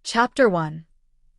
Chapter 1: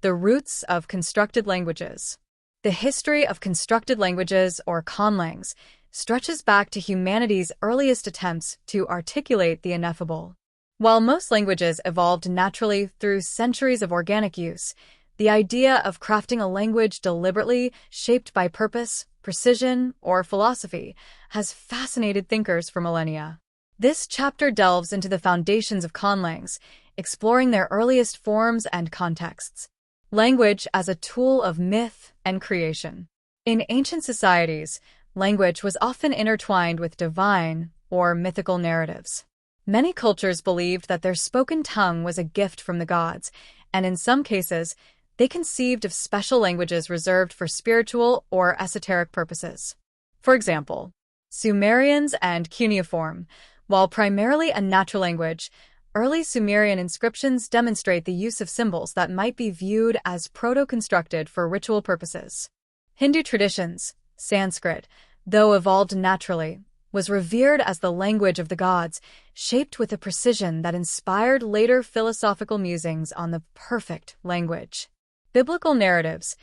The Roots of Constructed Languages. The history of constructed languages, or Conlangs, stretches back to humanity's earliest attempts to articulate the ineffable. While most languages evolved naturally through centuries of organic use, the idea of crafting a language deliberately, shaped by purpose, precision, or philosophy, has fascinated thinkers for millennia. This chapter delves into the foundations of Conlangs, exploring their earliest forms and contexts. Language as a tool of myth and creation. In ancient societies, language was often intertwined with divine or mythical narratives. Many cultures believed that their spoken tongue was a gift from the gods, and in some cases, they conceived of special languages reserved for spiritual or esoteric purposes. For example, Sumerians and cuneiform, while primarily a natural language, early Sumerian inscriptions demonstrate the use of symbols that might be viewed as proto-constructed for ritual purposes. Hindu traditions, Sanskrit, though evolved naturally, was revered as the language of the gods, shaped with a precision that inspired later philosophical musings on the perfect language. Biblical narratives.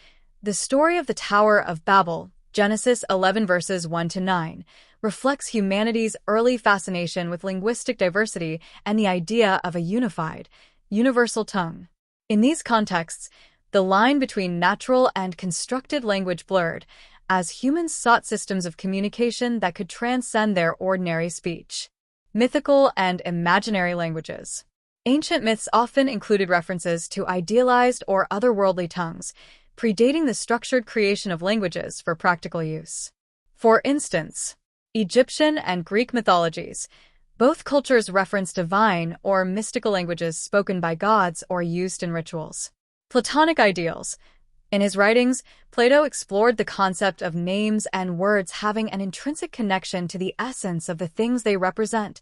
The story of the Tower of Babel, Genesis 11 verses 1-9, reflects humanity's early fascination with linguistic diversity and the idea of a unified, universal tongue. In these contexts, the line between natural and constructed language blurred, as humans sought systems of communication that could transcend their ordinary speech. Mythical and imaginary languages. Ancient myths often included references to idealized or otherworldly tongues, predating the structured creation of languages for practical use. For instance, Egyptian and Greek mythologies. Both cultures reference divine or mystical languages spoken by gods or used in rituals. Platonic ideals. In his writings, Plato explored the concept of names and words having an intrinsic connection to the essence of the things they represent,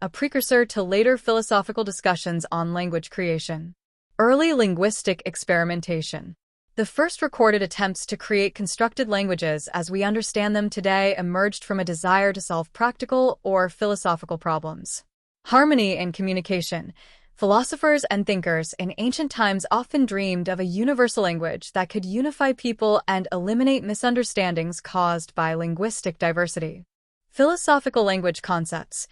a precursor to later philosophical discussions on language creation. Early linguistic experimentation. The first recorded attempts to create constructed languages as we understand them today emerged from a desire to solve practical or philosophical problems. Harmony in communication. Philosophers and thinkers in ancient times often dreamed of a universal language that could unify people and eliminate misunderstandings caused by linguistic diversity. Philosophical language concepts.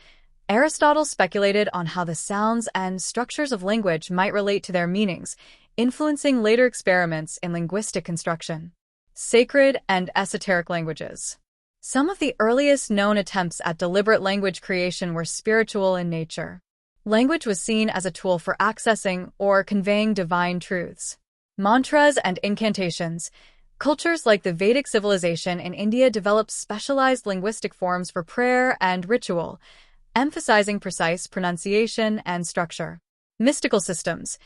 Aristotle speculated on how the sounds and structures of language might relate to their meanings, influencing later experiments in linguistic construction. Sacred and esoteric languages. Some of the earliest known attempts at deliberate language creation were spiritual in nature. Language was seen as a tool for accessing or conveying divine truths. Mantras and incantations. Cultures like the Vedic civilization in India developed specialized linguistic forms for prayer and ritual, emphasizing precise pronunciation and structure. Mystical systems.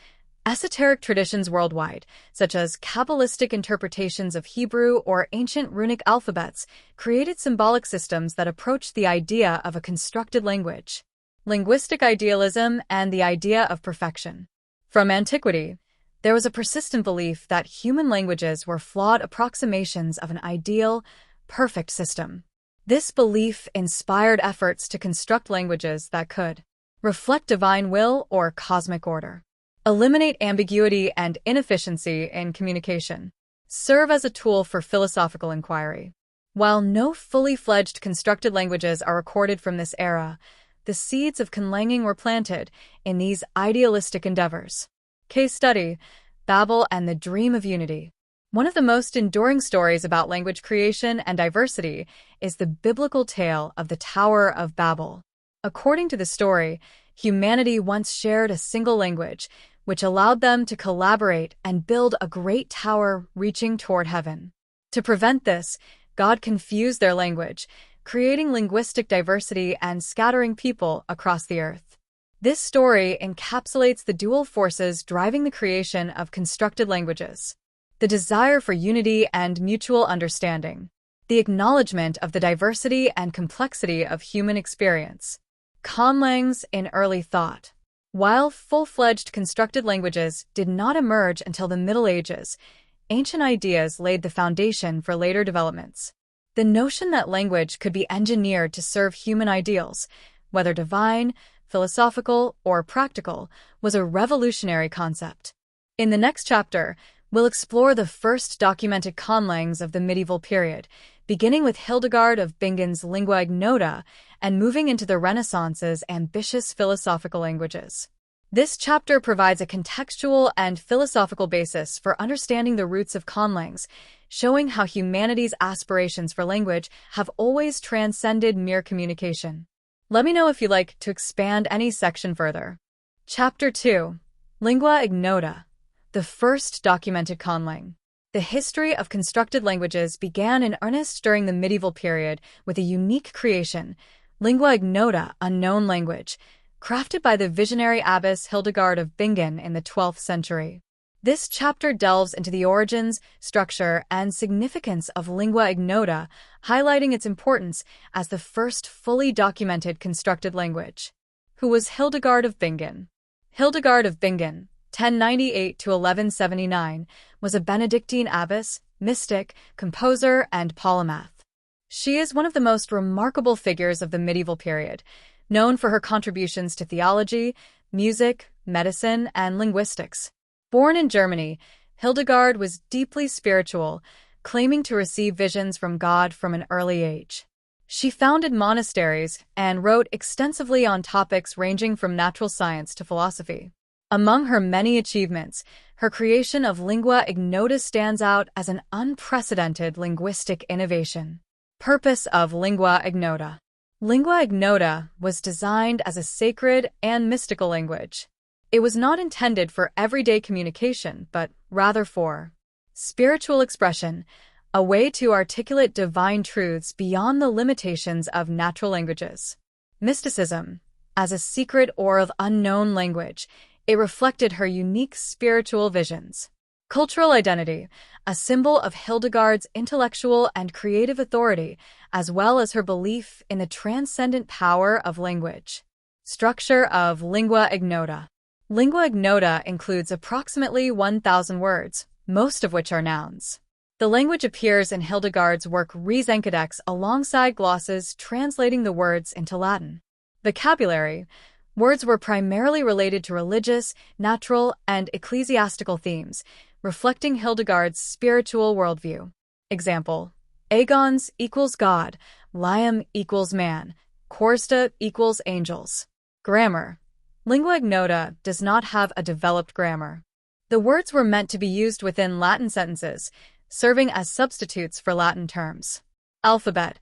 Esoteric traditions worldwide, such as Kabbalistic interpretations of Hebrew or ancient runic alphabets, created symbolic systems that approached the idea of a constructed language. Linguistic idealism and the idea of perfection. From antiquity, there was a persistent belief that human languages were flawed approximations of an ideal, perfect system. This belief inspired efforts to construct languages that could reflect divine will or cosmic order, eliminate ambiguity and inefficiency in communication, serve as a tool for philosophical inquiry. While no fully fledged constructed languages are recorded from this era, the seeds of conlanging were planted in these idealistic endeavors. Case study: Babel and the Dream of Unity. One of the most enduring stories about language creation and diversity is the biblical tale of the Tower of Babel. According to the story, humanity once shared a single language, which allowed them to collaborate and build a great tower reaching toward heaven. To prevent this, God confused their language, creating linguistic diversity and scattering people across the earth. This story encapsulates the dual forces driving the creation of constructed languages: the desire for unity and mutual understanding, the acknowledgement of the diversity and complexity of human experience. Conlangs in early thought. While full-fledged constructed languages did not emerge until the Middle Ages, ancient ideas laid the foundation for later developments. The notion that language could be engineered to serve human ideals, whether divine, philosophical, or practical, was a revolutionary concept. In the next chapter, we'll explore the first documented conlangs of the medieval period, beginning with Hildegard of Bingen's lingua ignota and moving into the Renaissance's ambitious philosophical languages. This chapter provides a contextual and philosophical basis for understanding the roots of conlangs, showing how humanity's aspirations for language have always transcended mere communication. Let me know if you'd like to expand any section further. Chapter 2. Lingua ignota, the first documented conlang. The history of constructed languages began in earnest during the medieval period with a unique creation, lingua ignota, unknown language, crafted by the visionary abbess Hildegard of Bingen in the 12th century. This chapter delves into the origins, structure, and significance of lingua ignota, highlighting its importance as the first fully documented constructed language. Who was Hildegard of Bingen? Hildegard of Bingen, 1098 to 1179, was a Benedictine abbess, mystic, composer, and polymath. She is one of the most remarkable figures of the medieval period, known for her contributions to theology, music, medicine, and linguistics. Born in Germany, Hildegard was deeply spiritual, claiming to receive visions from God from an early age. She founded monasteries and wrote extensively on topics ranging from natural science to philosophy. Among her many achievements, her creation of lingua ignota stands out as an unprecedented linguistic innovation. Purpose of lingua ignota. Lingua ignota was designed as a sacred and mystical language. It was not intended for everyday communication, but rather for spiritual expression, a way to articulate divine truths beyond the limitations of natural languages. Mysticism. As a secret or of unknown language, it reflected her unique spiritual visions. Cultural identity, a symbol of Hildegard's intellectual and creative authority, as well as her belief in the transcendent power of language. Structure of lingua ignota. Lingua ignota includes approximately 1,000 words, most of which are nouns. The language appears in Hildegard's work Res Encodex alongside glosses translating the words into Latin. Vocabulary. Words were primarily related to religious, natural, and ecclesiastical themes, reflecting Hildegard's spiritual worldview. Example: agons equals God, liam equals man, chorsta equals angels. Grammar. Lingua ignota does not have a developed grammar. The words were meant to be used within Latin sentences, serving as substitutes for Latin terms. Alphabet.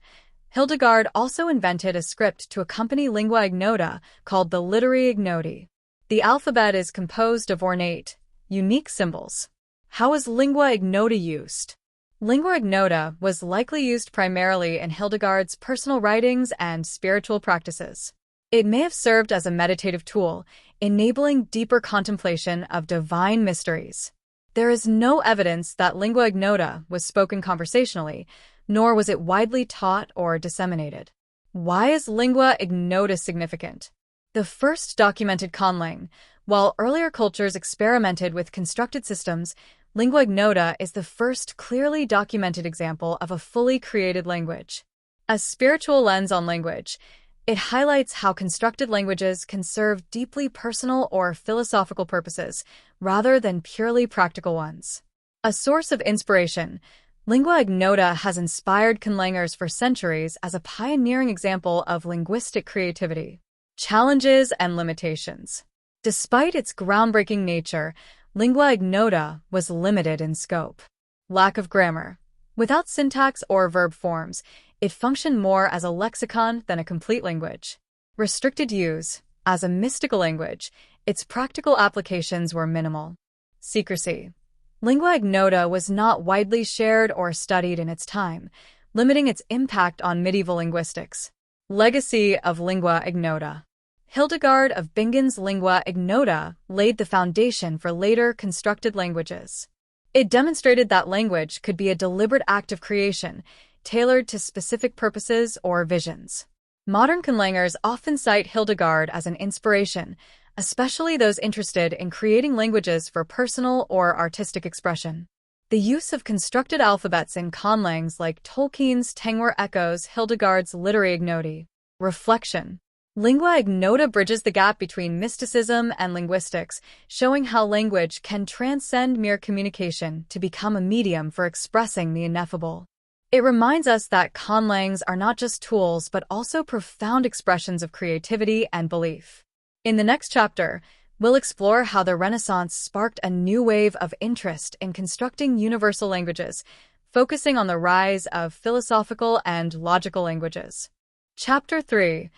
Hildegard also invented a script to accompany lingua ignota called the Literi Ignoti. The alphabet is composed of ornate, unique symbols. How is lingua ignota used? Lingua ignota was likely used primarily in Hildegard's personal writings and spiritual practices. It may have served as a meditative tool, enabling deeper contemplation of divine mysteries. There is no evidence that lingua ignota was spoken conversationally, nor was it widely taught or disseminated. Why is lingua ignota significant? The first documented conlang. While earlier cultures experimented with constructed systems, lingua ignota is the first clearly documented example of a fully created language. A spiritual lens on language, it highlights how constructed languages can serve deeply personal or philosophical purposes, rather than purely practical ones. A source of inspiration, lingua ignota has inspired conlangers for centuries as a pioneering example of linguistic creativity. Challenges and limitations. Despite its groundbreaking nature, lingua ignota was limited in scope. Lack of grammar. Without syntax or verb forms, it functioned more as a lexicon than a complete language. Restricted use. As a mystical language, its practical applications were minimal. Secrecy. Lingua ignota was not widely shared or studied in its time, limiting its impact on medieval linguistics. Legacy of lingua ignota. Hildegard of Bingen's lingua ignota laid the foundation for later constructed languages. It demonstrated that language could be a deliberate act of creation, tailored to specific purposes or visions. Modern conlangers often cite Hildegard as an inspiration, especially those interested in creating languages for personal or artistic expression. The use of constructed alphabets in conlangs like Tolkien's Tengwar echoes Hildegard's Literi Ignoti. Reflection. Lingua ignota bridges the gap between mysticism and linguistics, showing how language can transcend mere communication to become a medium for expressing the ineffable. It reminds us that conlangs are not just tools but also profound expressions of creativity and belief. In the next chapter, we'll explore how the Renaissance sparked a new wave of interest in constructing universal languages, focusing on the rise of philosophical and logical languages. Chapter 3: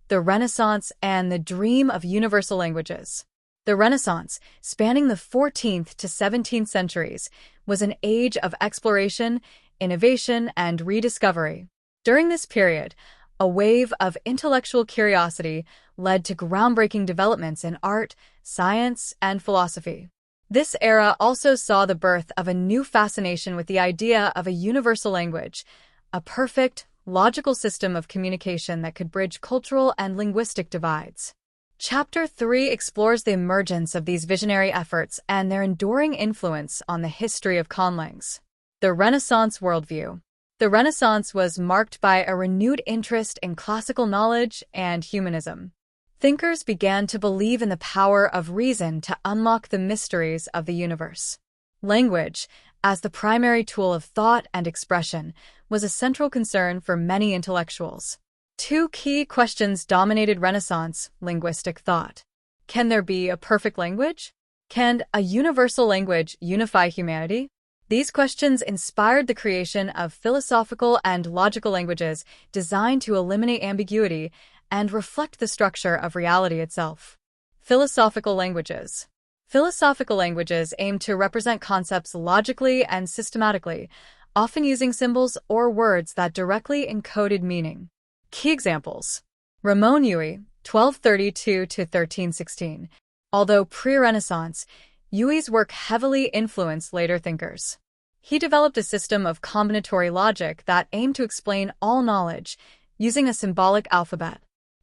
The Renaissance and the Dream of Universal Languages. The Renaissance, spanning the 14th to 17th centuries, was an age of exploration, innovation, and rediscovery. During this period, a wave of intellectual curiosity led to groundbreaking developments in art, science, and philosophy. This era also saw the birth of a new fascination with the idea of a universal language, a perfect, logical system of communication that could bridge cultural and linguistic divides. Chapter 3 explores the emergence of these visionary efforts and their enduring influence on the history of conlangs. The Renaissance worldview. The Renaissance was marked by a renewed interest in classical knowledge and humanism. Thinkers began to believe in the power of reason to unlock the mysteries of the universe. Language, as the primary tool of thought and expression, was a central concern for many intellectuals. Two key questions dominated Renaissance linguistic thought. Can there be a perfect language? Can a universal language unify humanity? These questions inspired the creation of philosophical and logical languages designed to eliminate ambiguity and reflect the structure of reality itself. Philosophical languages. Philosophical languages aim to represent concepts logically and systematically, often using symbols or words that directly encoded meaning. Key examples. Ramon Llull, 1232–1316. Although pre-Renaissance, Llull's work heavily influenced later thinkers. He developed a system of combinatory logic that aimed to explain all knowledge using a symbolic alphabet.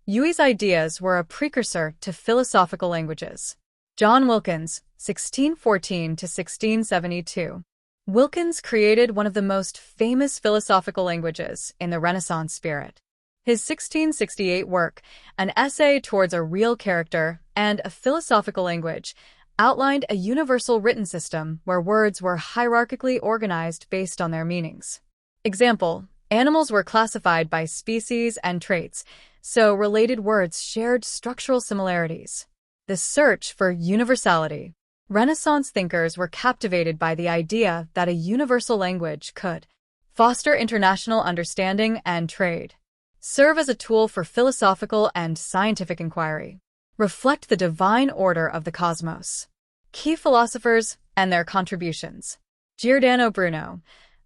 Llull's ideas were a precursor to philosophical languages. John Wilkins, 1614–1672. Wilkins created one of the most famous philosophical languages in the Renaissance spirit. His 1668 work, An Essay Towards a Real Character and a Philosophical Language, outlined a universal written system where words were hierarchically organized based on their meanings. Example: animals were classified by species and traits, so related words shared structural similarities. The search for universality. Renaissance thinkers were captivated by the idea that a universal language could foster international understanding and trade, serve as a tool for philosophical and scientific inquiry, reflect the divine order of the cosmos. Key philosophers and their contributions. Giordano Bruno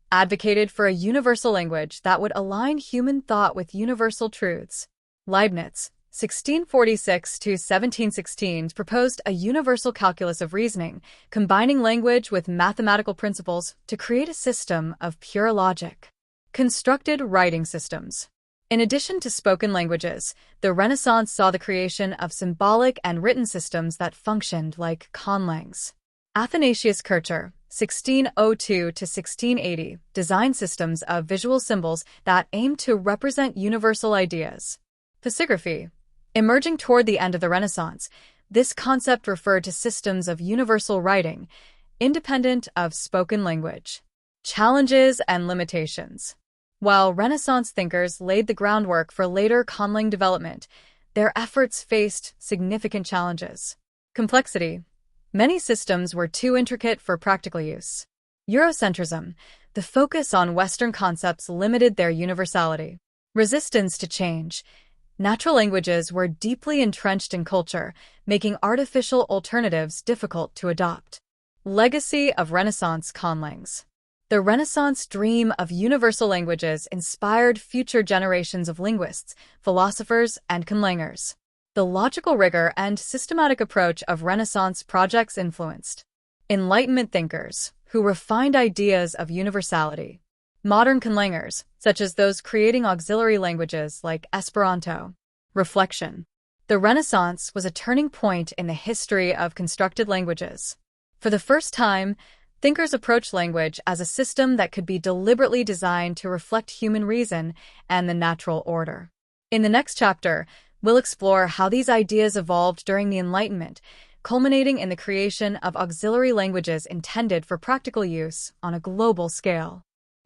advocated for a universal language that would align human thought with universal truths. Leibniz, 1646–1716, proposed a universal calculus of reasoning, combining language with mathematical principles to create a system of pure logic. Constructed writing systems. In addition to spoken languages, the Renaissance saw the creation of symbolic and written systems that functioned like conlangs. Athanasius Kircher, 1602–1680, designed systems of visual symbols that aimed to represent universal ideas. Pisigraphy. Emerging toward the end of the Renaissance, this concept referred to systems of universal writing, independent of spoken language. Challenges and limitations. While Renaissance thinkers laid the groundwork for later conlang development, their efforts faced significant challenges. Complexity. Many systems were too intricate for practical use. Eurocentrism. The focus on Western concepts limited their universality. Resistance to change. Natural languages were deeply entrenched in culture, making artificial alternatives difficult to adopt. Legacy of Renaissance conlangs. The Renaissance dream of universal languages inspired future generations of linguists, philosophers, and conlangers. The logical rigor and systematic approach of Renaissance projects influenced Enlightenment thinkers, who refined ideas of universality. Modern conlangers, such as those creating auxiliary languages like Esperanto. Reflection. The Renaissance was a turning point in the history of constructed languages. For the first time, thinkers approached language as a system that could be deliberately designed to reflect human reason and the natural order. In the next chapter, We'll explore how these ideas evolved during the Enlightenment, culminating in the creation of auxiliary languages intended for practical use on a global scale.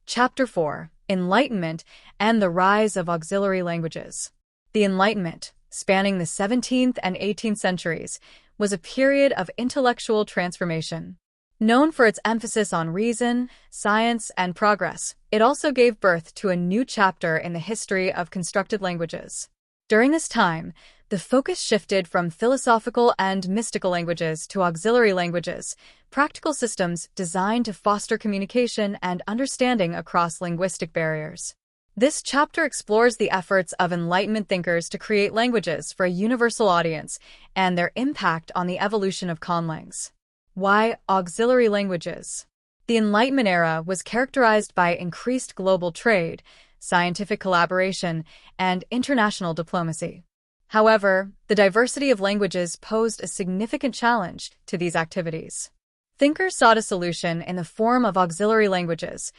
Chapter 4: Enlightenment and the Rise of Auxiliary Languages. The Enlightenment, spanning the 17th and 18th centuries, was a period of intellectual transformation. Known for its emphasis on reason, science, and progress, it also gave birth to a new chapter in the history of constructed languages. During this time, the focus shifted from philosophical and mystical languages to auxiliary languages, practical systems designed to foster communication and understanding across linguistic barriers. This chapter explores the efforts of Enlightenment thinkers to create languages for a universal audience and their impact on the evolution of Conlangs. Why auxiliary languages? The Enlightenment era was characterized by increased global trade, scientific collaboration, and international diplomacy. However, the diversity of languages posed a significant challenge to these activities. Thinkers sought a solution in the form of auxiliary languages,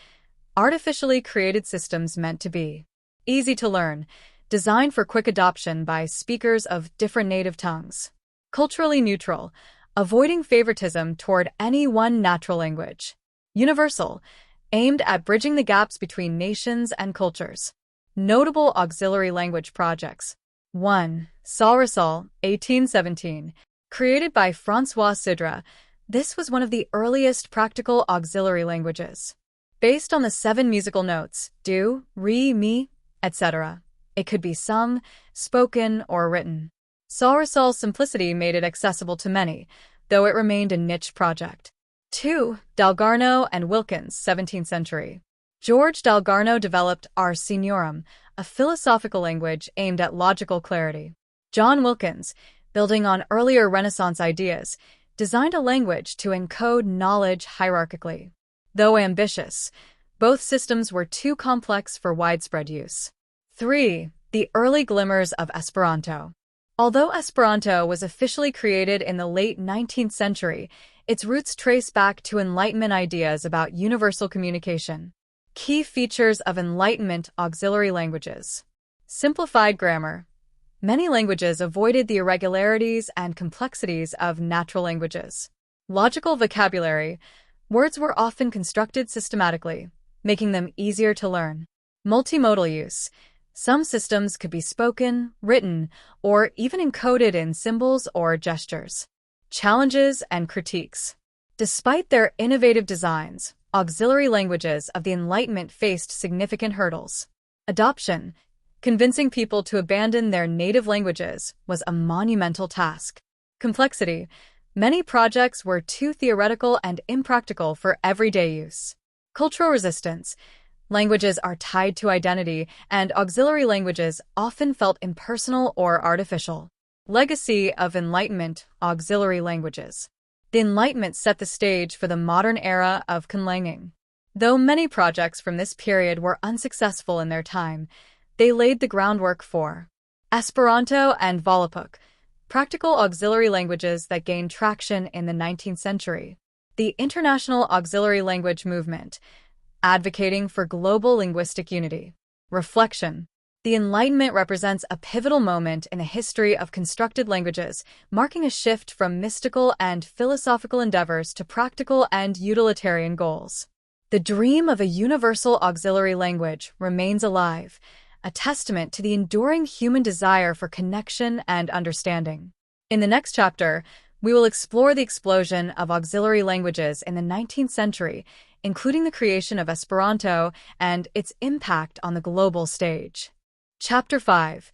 artificially created systems meant to be easy to learn, designed for quick adoption by speakers of different native tongues. Culturally neutral, avoiding favoritism toward any one natural language. Universal, aimed at bridging the gaps between nations and cultures. Notable auxiliary language projects. 1. Saurasol, 1817. Created by François Sidra, this was one of the earliest practical auxiliary languages. Based on the 7 musical notes, do, re, mi, etc., it could be sung, spoken, or written. Saurasol's simplicity made it accessible to many, though it remained a niche project. 2. Dalgarno and Wilkins, 17th century. George Dalgarno developed Ars Signorum, a philosophical language aimed at logical clarity. John Wilkins, building on earlier Renaissance ideas, designed a language to encode knowledge hierarchically. Though ambitious, both systems were too complex for widespread use. 3. The early glimmers of Esperanto. Although Esperanto was officially created in the late 19th century, its roots trace back to Enlightenment ideas about universal communication. Key features of Enlightenment auxiliary languages. Simplified grammar. Many languages avoided the irregularities and complexities of natural languages. Logical vocabulary. Words were often constructed systematically, making them easier to learn. Multimodal use. Some systems could be spoken, written, or even encoded in symbols or gestures. Challenges and critiques. Despite their innovative designs, auxiliary languages of the Enlightenment faced significant hurdles. Adoption. Convincing people to abandon their native languages was a monumental task. Complexity. Many projects were too theoretical and impractical for everyday use. Cultural resistance. Languages are tied to identity, and auxiliary languages often felt impersonal or artificial. Legacy of Enlightenment auxiliary languages. The Enlightenment set the stage for the modern era of conlanging. Though many projects from this period were unsuccessful in their time, they laid the groundwork for Esperanto and Volapük, practical auxiliary languages that gained traction in the 19th century. The International Auxiliary Language Movement, advocating for global linguistic unity. Reflection. The Enlightenment represents a pivotal moment in the history of constructed languages, marking a shift from mystical and philosophical endeavors to practical and utilitarian goals. The dream of a universal auxiliary language remains alive, a testament to the enduring human desire for connection and understanding. In the next chapter, we will explore the explosion of auxiliary languages in the 19th century, including the creation of Esperanto and its impact on the global stage. Chapter 5.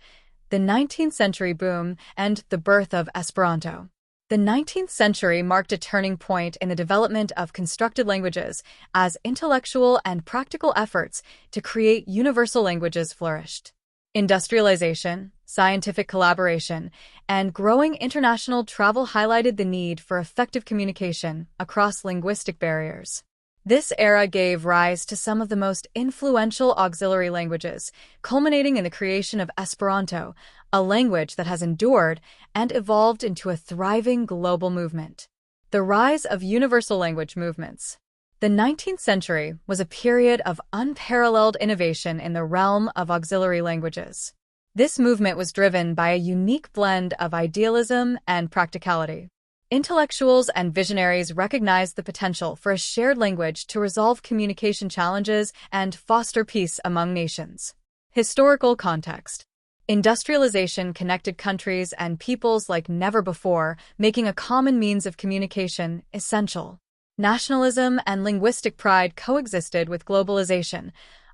The 19th Century Boom and the Birth of Esperanto. The 19th century marked a turning point in the development of constructed languages as intellectual and practical efforts to create universal languages flourished. Industrialization, scientific collaboration, and growing international travel highlighted the need for effective communication across linguistic barriers. This era gave rise to some of the most influential auxiliary languages, culminating in the creation of Esperanto, a language that has endured and evolved into a thriving global movement. The rise of universal language movements. The 19th century was a period of unparalleled innovation in the realm of auxiliary languages. This movement was driven by a unique blend of idealism and practicality. Intellectuals and visionaries recognized the potential for a shared language to resolve communication challenges and foster peace among nations. Historical context. Industrialization connected countries and peoples like never before, making a common means of communication essential. Nationalism and linguistic pride coexisted with globalization,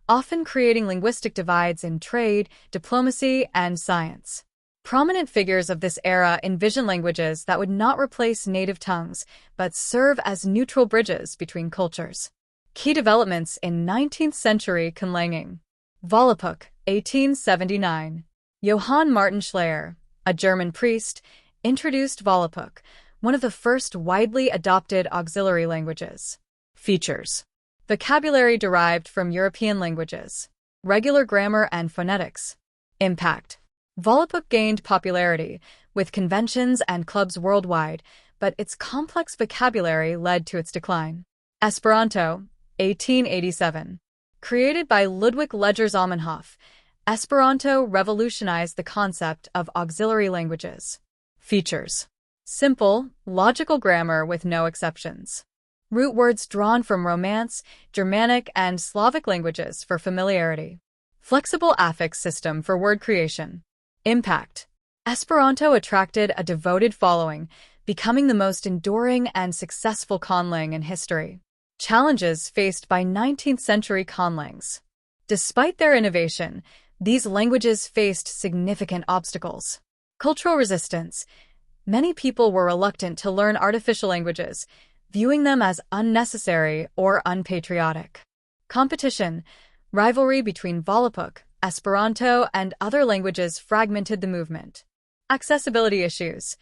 often creating linguistic divides in trade, diplomacy, and science. Prominent figures of this era envisioned languages that would not replace native tongues, but serve as neutral bridges between cultures. Key developments in 19th century Conlanging. Volapük, 1879. Johann Martin Schleyer, a German priest, introduced Volapük, one of the first widely adopted auxiliary languages. Features. Vocabulary derived from European languages. Regular grammar and phonetics. Impact. Volapük gained popularity, with conventions and clubs worldwide, but its complex vocabulary led to its decline. Esperanto, 1887. Created by Ludwig Legere-Zamenhof, Esperanto revolutionized the concept of auxiliary languages. Features. Simple, logical grammar with no exceptions. Root words drawn from Romance, Germanic, and Slavic languages for familiarity. Flexible affix system for word creation. Impact. Esperanto attracted a devoted following, becoming the most enduring and successful conlang in history. Challenges faced by 19th century conlangs. Despite their innovation, these languages faced significant obstacles. Cultural resistance. Many people were reluctant to learn artificial languages, viewing them as unnecessary or unpatriotic. Competition. Rivalry between Volapük, Esperanto, and other languages fragmented the movement. Accessibility issues.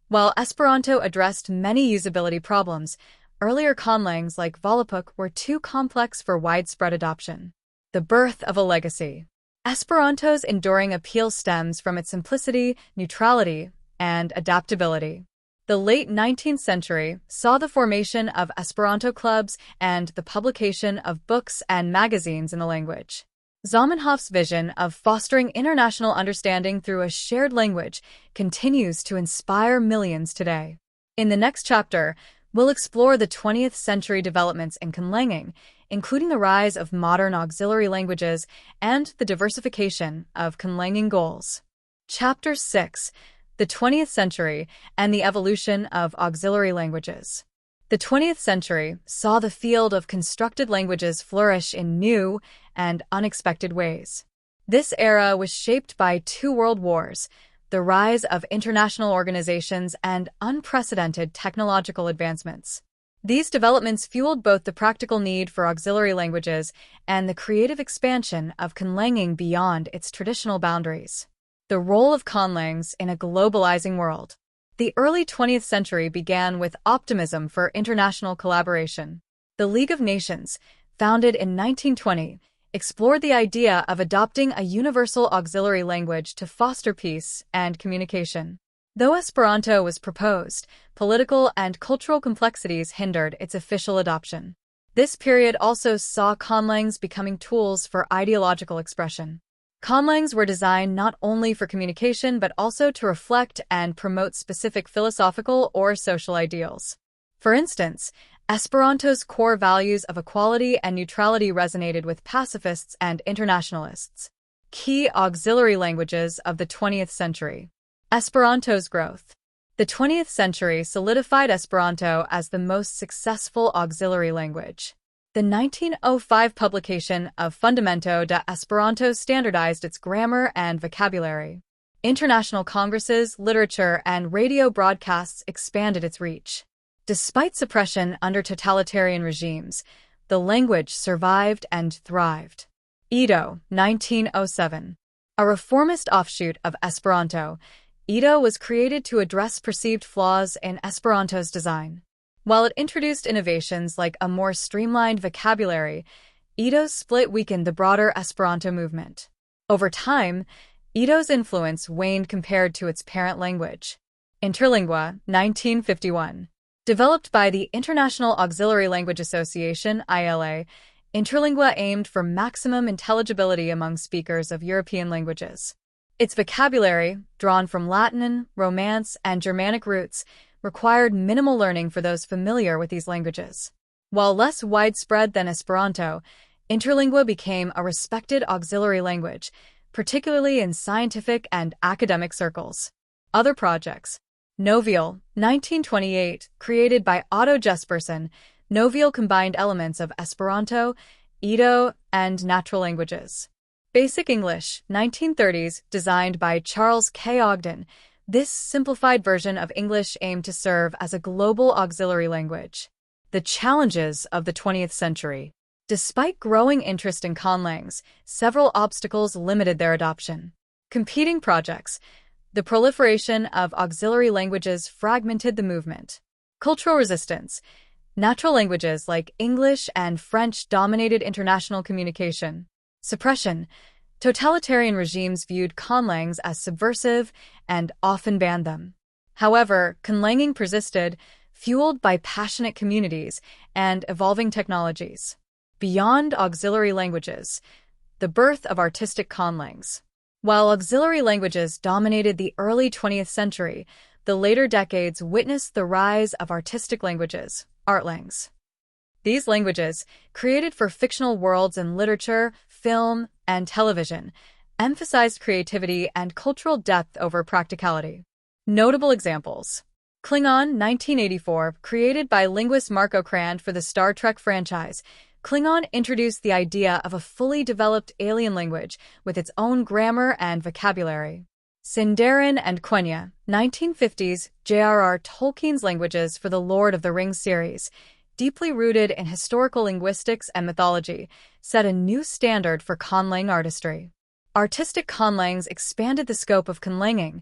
While Esperanto addressed many usability problems, earlier conlangs like Volapük were too complex for widespread adoption. The birth of a legacy. Esperanto's enduring appeal stems from its simplicity, neutrality, and adaptability. The late 19th century saw the formation of Esperanto clubs and the publication of books and magazines in the language. Zamenhof's vision of fostering international understanding through a shared language continues to inspire millions today. In the next chapter, we'll explore the 20th century developments in conlanging, including the rise of modern auxiliary languages and the diversification of conlanging goals. Chapter 6. The 20th century and the evolution of auxiliary languages. The 20th century saw the field of constructed languages flourish in new and unexpected ways. This era was shaped by two world wars, the rise of international organizations, and unprecedented technological advancements. These developments fueled both the practical need for auxiliary languages and the creative expansion of conlanging beyond its traditional boundaries. The role of conlangs in a globalizing world. The early 20th century began with optimism for international collaboration. The League of Nations, founded in 1920, explored the idea of adopting a universal auxiliary language to foster peace and communication. Though Esperanto was proposed, political and cultural complexities hindered its official adoption. This period also saw conlangs becoming tools for ideological expression. Conlangs were designed not only for communication but also to reflect and promote specific philosophical or social ideals. For instance, Esperanto's core values of equality and neutrality resonated with pacifists and internationalists. Key auxiliary languages of the 20th century. Esperanto's growth. The 20th century solidified Esperanto as the most successful auxiliary language. The 1905 publication of Fundamento de Esperanto standardized its grammar and vocabulary. International congresses, literature, and radio broadcasts expanded its reach. Despite suppression under totalitarian regimes, the language survived and thrived. Edo, 1907. A reformist offshoot of Esperanto, Edo was created to address perceived flaws in Esperanto's design. While it introduced innovations like a more streamlined vocabulary, Edo's split weakened the broader Esperanto movement. Over time, Edo's influence waned compared to its parent language. Interlingua, 1951. Developed by the International Auxiliary Language Association, ILA, Interlingua aimed for maximum intelligibility among speakers of European languages. Its vocabulary, drawn from Latin, Romance, and Germanic roots, required minimal learning for those familiar with these languages. While less widespread than Esperanto, Interlingua became a respected auxiliary language, particularly in scientific and academic circles. Other projects. Novial, 1928, created by Otto Jespersen, Novial combined elements of Esperanto, Edo, and natural languages. Basic English, 1930s, designed by Charles K. Ogden. This simplified version of English aimed to serve as a global auxiliary language. The challenges of the 20th century. Despite growing interest in Conlangs, several obstacles limited their adoption. Competing projects. The proliferation of auxiliary languages fragmented the movement. Cultural resistance. Natural languages like English and French dominated international communication. Suppression. Totalitarian regimes viewed conlangs as subversive and often banned them. However, conlanging persisted, fueled by passionate communities and evolving technologies. Beyond auxiliary languages, the birth of artistic conlangs. While auxiliary languages dominated the early 20th century, the later decades witnessed the rise of artistic languages, artlangs. These languages, created for fictional worlds in literature, film, and television, emphasized creativity and cultural depth over practicality. Notable examples. Klingon, 1984, created by linguist Marco Crand for the Star Trek franchise. Klingon introduced the idea of a fully developed alien language with its own grammar and vocabulary. Sindarin and Quenya, 1950s, J.R.R. Tolkien's languages for the Lord of the Rings series, deeply rooted in historical linguistics and mythology, set a new standard for conlang artistry. Artistic conlangs expanded the scope of conlanging,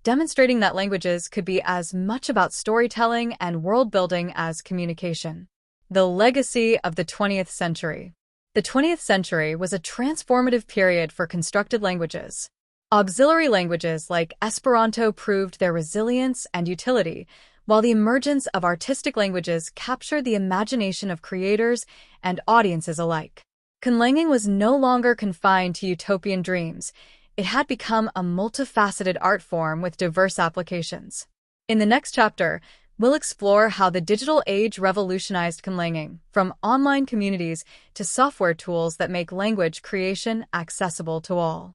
demonstrating that languages could be as much about storytelling and world-building as communication. The legacy of the 20th century. The 20th century was a transformative period for constructed languages. Auxiliary languages like Esperanto proved their resilience and utility, while the emergence of artistic languages captured the imagination of creators and audiences alike. Conlanging was no longer confined to utopian dreams. It had become a multifaceted art form with diverse applications. In the next chapter, we'll explore how the digital age revolutionized conlanging, from online communities to software tools that make language creation accessible to all.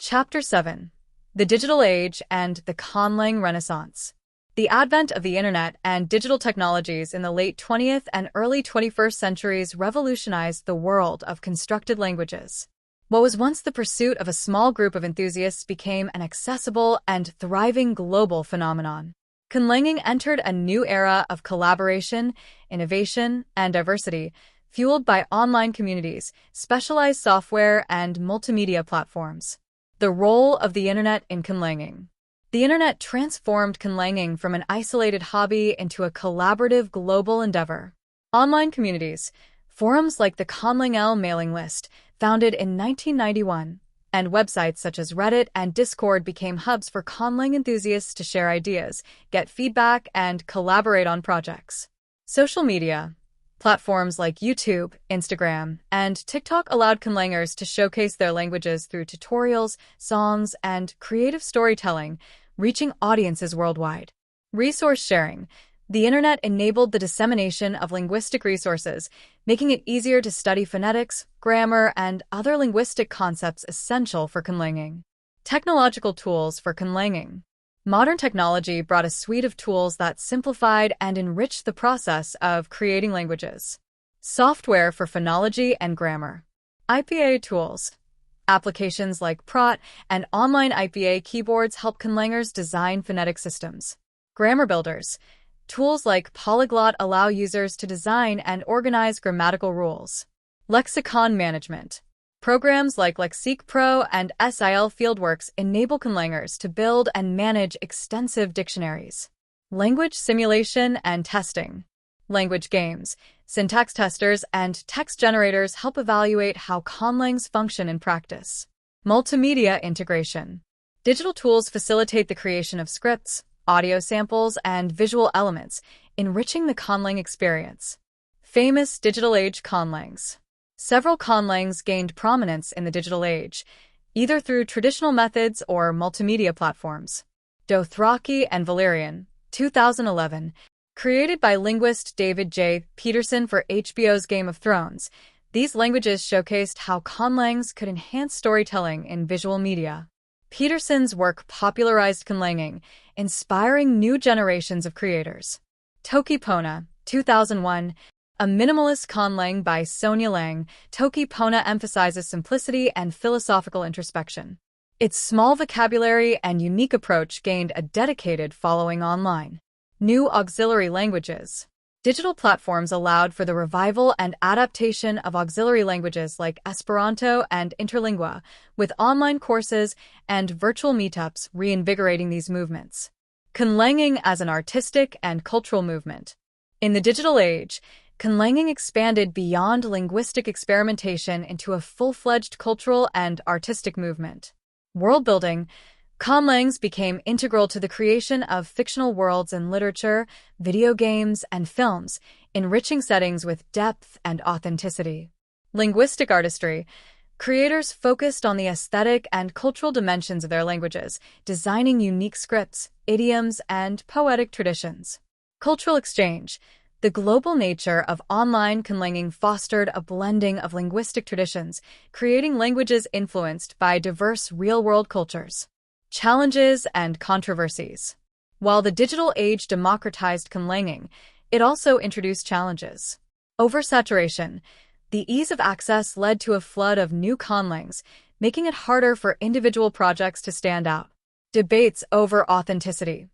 Chapter 7. The Digital Age and the Conlang Renaissance. The advent of the Internet and digital technologies in the late 20th and early 21st centuries revolutionized the world of constructed languages. What was once the pursuit of a small group of enthusiasts became an accessible and thriving global phenomenon. Conlanging entered a new era of collaboration, innovation, and diversity, fueled by online communities, specialized software, and multimedia platforms. The role of the Internet in conlanging. The Internet transformed conlanging from an isolated hobby into a collaborative global endeavor. Online communities, forums like the Conlang mailing list, founded in 1991, and websites such as Reddit and Discord became hubs for conlang enthusiasts to share ideas, get feedback, and collaborate on projects. Social media. Platforms like YouTube, Instagram, and TikTok allowed conlangers to showcase their languages through tutorials, songs, and creative storytelling, reaching audiences worldwide. Resource sharing. The Internet enabled the dissemination of linguistic resources, making it easier to study phonetics, grammar, and other linguistic concepts essential for conlanging. Technological tools for conlanging. Modern technology brought a suite of tools that simplified and enriched the process of creating languages. Software for phonology and grammar. IPA tools. Applications like Prot and online IPA keyboards help conlangers design phonetic systems. Grammar builders. Tools like Polyglot allow users to design and organize grammatical rules. Lexicon management. Programs like Lexique Pro and SIL Fieldworks enable conlangers to build and manage extensive dictionaries. Language simulation and testing. Language games, syntax testers, and text generators help evaluate how conlangs function in practice. Multimedia integration. Digital tools facilitate the creation of scripts, audio samples, and visual elements, enriching the conlang experience. Famous digital age conlangs. Several conlangs gained prominence in the digital age. either through traditional methods or multimedia platforms. Dothraki and Valyrian, 2011. Created by linguist David J. Peterson for HBO's Game of Thrones, these languages showcased how conlangs could enhance storytelling in visual media. Peterson's work popularized conlanging, inspiring new generations of creators. Toki Pona, 2001. A minimalist conlang by Sonia Lang, Toki Pona emphasizes simplicity and philosophical introspection. Its small vocabulary and unique approach gained a dedicated following online. New auxiliary languages. Digital platforms allowed for the revival and adaptation of auxiliary languages like Esperanto and Interlingua, with online courses and virtual meetups reinvigorating these movements. Conlanging as an artistic and cultural movement. In the digital age, conlanging expanded beyond linguistic experimentation into a full-fledged cultural and artistic movement. World-building. Conlangs became integral to the creation of fictional worlds in literature, video games, and films, enriching settings with depth and authenticity. Linguistic artistry. Creators focused on the aesthetic and cultural dimensions of their languages, designing unique scripts, idioms, and poetic traditions. Cultural exchange. The global nature of online conlanging fostered a blending of linguistic traditions, creating languages influenced by diverse real-world cultures. Challenges and controversies. While the digital age democratized conlanging, it also introduced challenges. Oversaturation. The ease of access led to a flood of new conlangs, making it harder for individual projects to stand out. Debates over authenticity.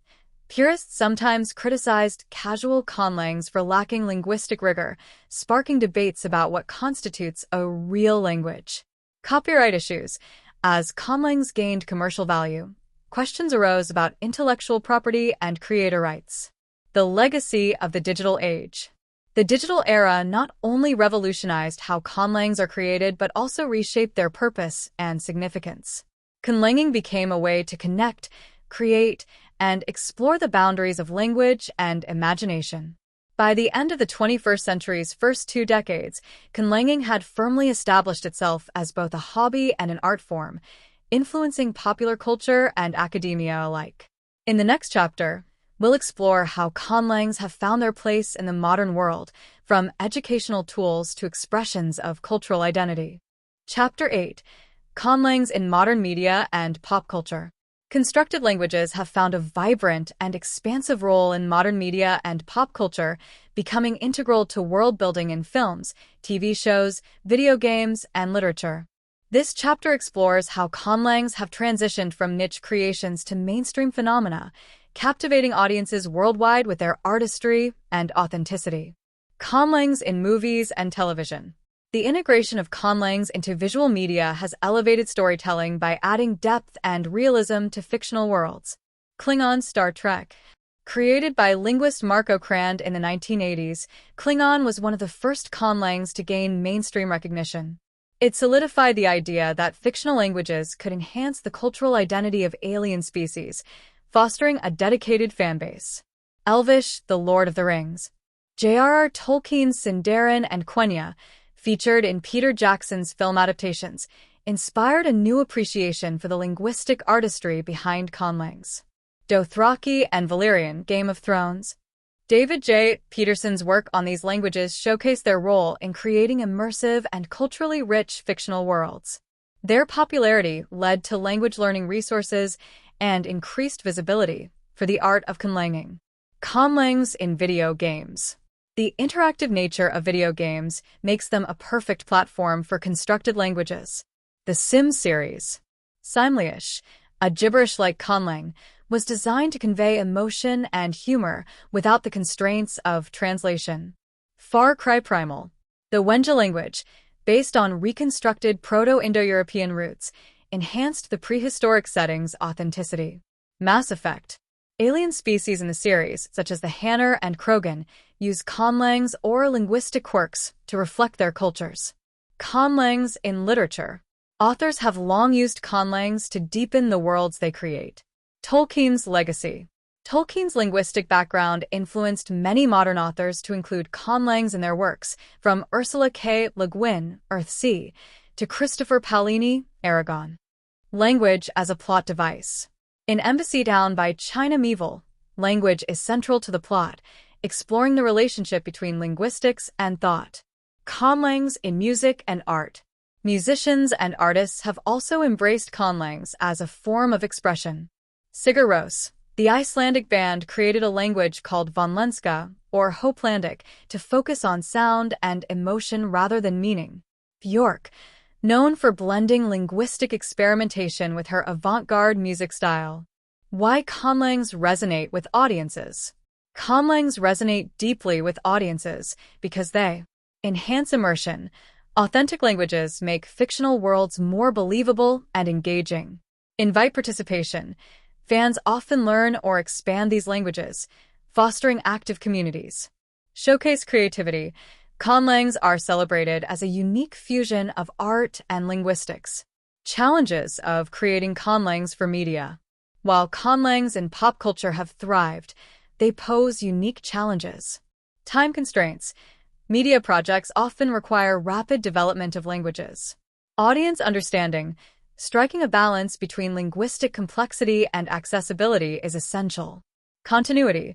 Purists sometimes criticized casual conlangs for lacking linguistic rigor, sparking debates about what constitutes a real language. Copyright issues. As conlangs gained commercial value, questions arose about intellectual property and creator rights. The legacy of the digital age. The digital era not only revolutionized how conlangs are created but also reshaped their purpose and significance. Conlanging became a way to connect, create, and explore the boundaries of language and imagination. By the end of the 21st century's first 2 decades, conlanging had firmly established itself as both a hobby and an art form, influencing popular culture and academia alike. In the next chapter, we'll explore how conlangs have found their place in the modern world, from educational tools to expressions of cultural identity. Chapter 8. Conlangs in Modern Media and Pop Culture. Constructed languages have found a vibrant and expansive role in modern media and pop culture, becoming integral to world-building in films, TV shows, video games, and literature. This chapter explores how conlangs have transitioned from niche creations to mainstream phenomena, captivating audiences worldwide with their artistry and authenticity. Conlangs in movies and television. The integration of conlangs into visual media has elevated storytelling by adding depth and realism to fictional worlds. Klingon Star Trek. Created by linguist Marco Crand in the 1980s, Klingon was one of the first conlangs to gain mainstream recognition. It solidified the idea that fictional languages could enhance the cultural identity of alien species, fostering a dedicated fanbase. Elvish, The Lord of the Rings. J.R.R. Tolkien's Sindarin and Quenya, featured in Peter Jackson's film adaptations, inspired a new appreciation for the linguistic artistry behind conlangs. Dothraki and Valyrian, Game of Thrones. David J. Peterson's work on these languages showcased their role in creating immersive and culturally rich fictional worlds. Their popularity led to language learning resources and increased visibility for the art of conlanging. Conlangs in video games. The interactive nature of video games makes them a perfect platform for constructed languages. The Sims series. Simlish, a gibberish-like conlang, was designed to convey emotion and humor without the constraints of translation. Far Cry Primal. The Wenja language, based on reconstructed Proto-Indo-European roots, enhanced the prehistoric setting's authenticity. Mass Effect. Alien species in the series, such as the Hanner and Krogan, use conlangs or linguistic quirks to reflect their cultures. Conlangs in literature. Authors have long used conlangs to deepen the worlds they create. Tolkien's legacy. Tolkien's linguistic background influenced many modern authors to include conlangs in their works, from Ursula K. Le Guin, Earthsea, to Christopher Paolini, Aragon. Language as a plot device. In Embassy Down by China Miéville, language is central to the plot, exploring the relationship between linguistics and thought. Conlangs in music and art. Musicians and artists have also embraced conlangs as a form of expression. Sigur Rós, the Icelandic band, created a language called Vonlenska, or Hoplandic, to focus on sound and emotion rather than meaning. Björk, known for blending linguistic experimentation with her avant-garde music style. Why conlangs resonate with audiences. Conlangs resonate deeply with audiences because they enhance immersion. Authentic languages make fictional worlds more believable and engaging. Invite participation. Fans often learn or expand these languages, fostering active communities. Showcase creativity. Conlangs are celebrated as a unique fusion of art and linguistics. Challenges of creating conlangs for media. While conlangs in pop culture have thrived, they pose unique challenges. Time constraints. Media projects often require rapid development of languages. Audience understanding. Striking a balance between linguistic complexity and accessibility is essential. Continuity.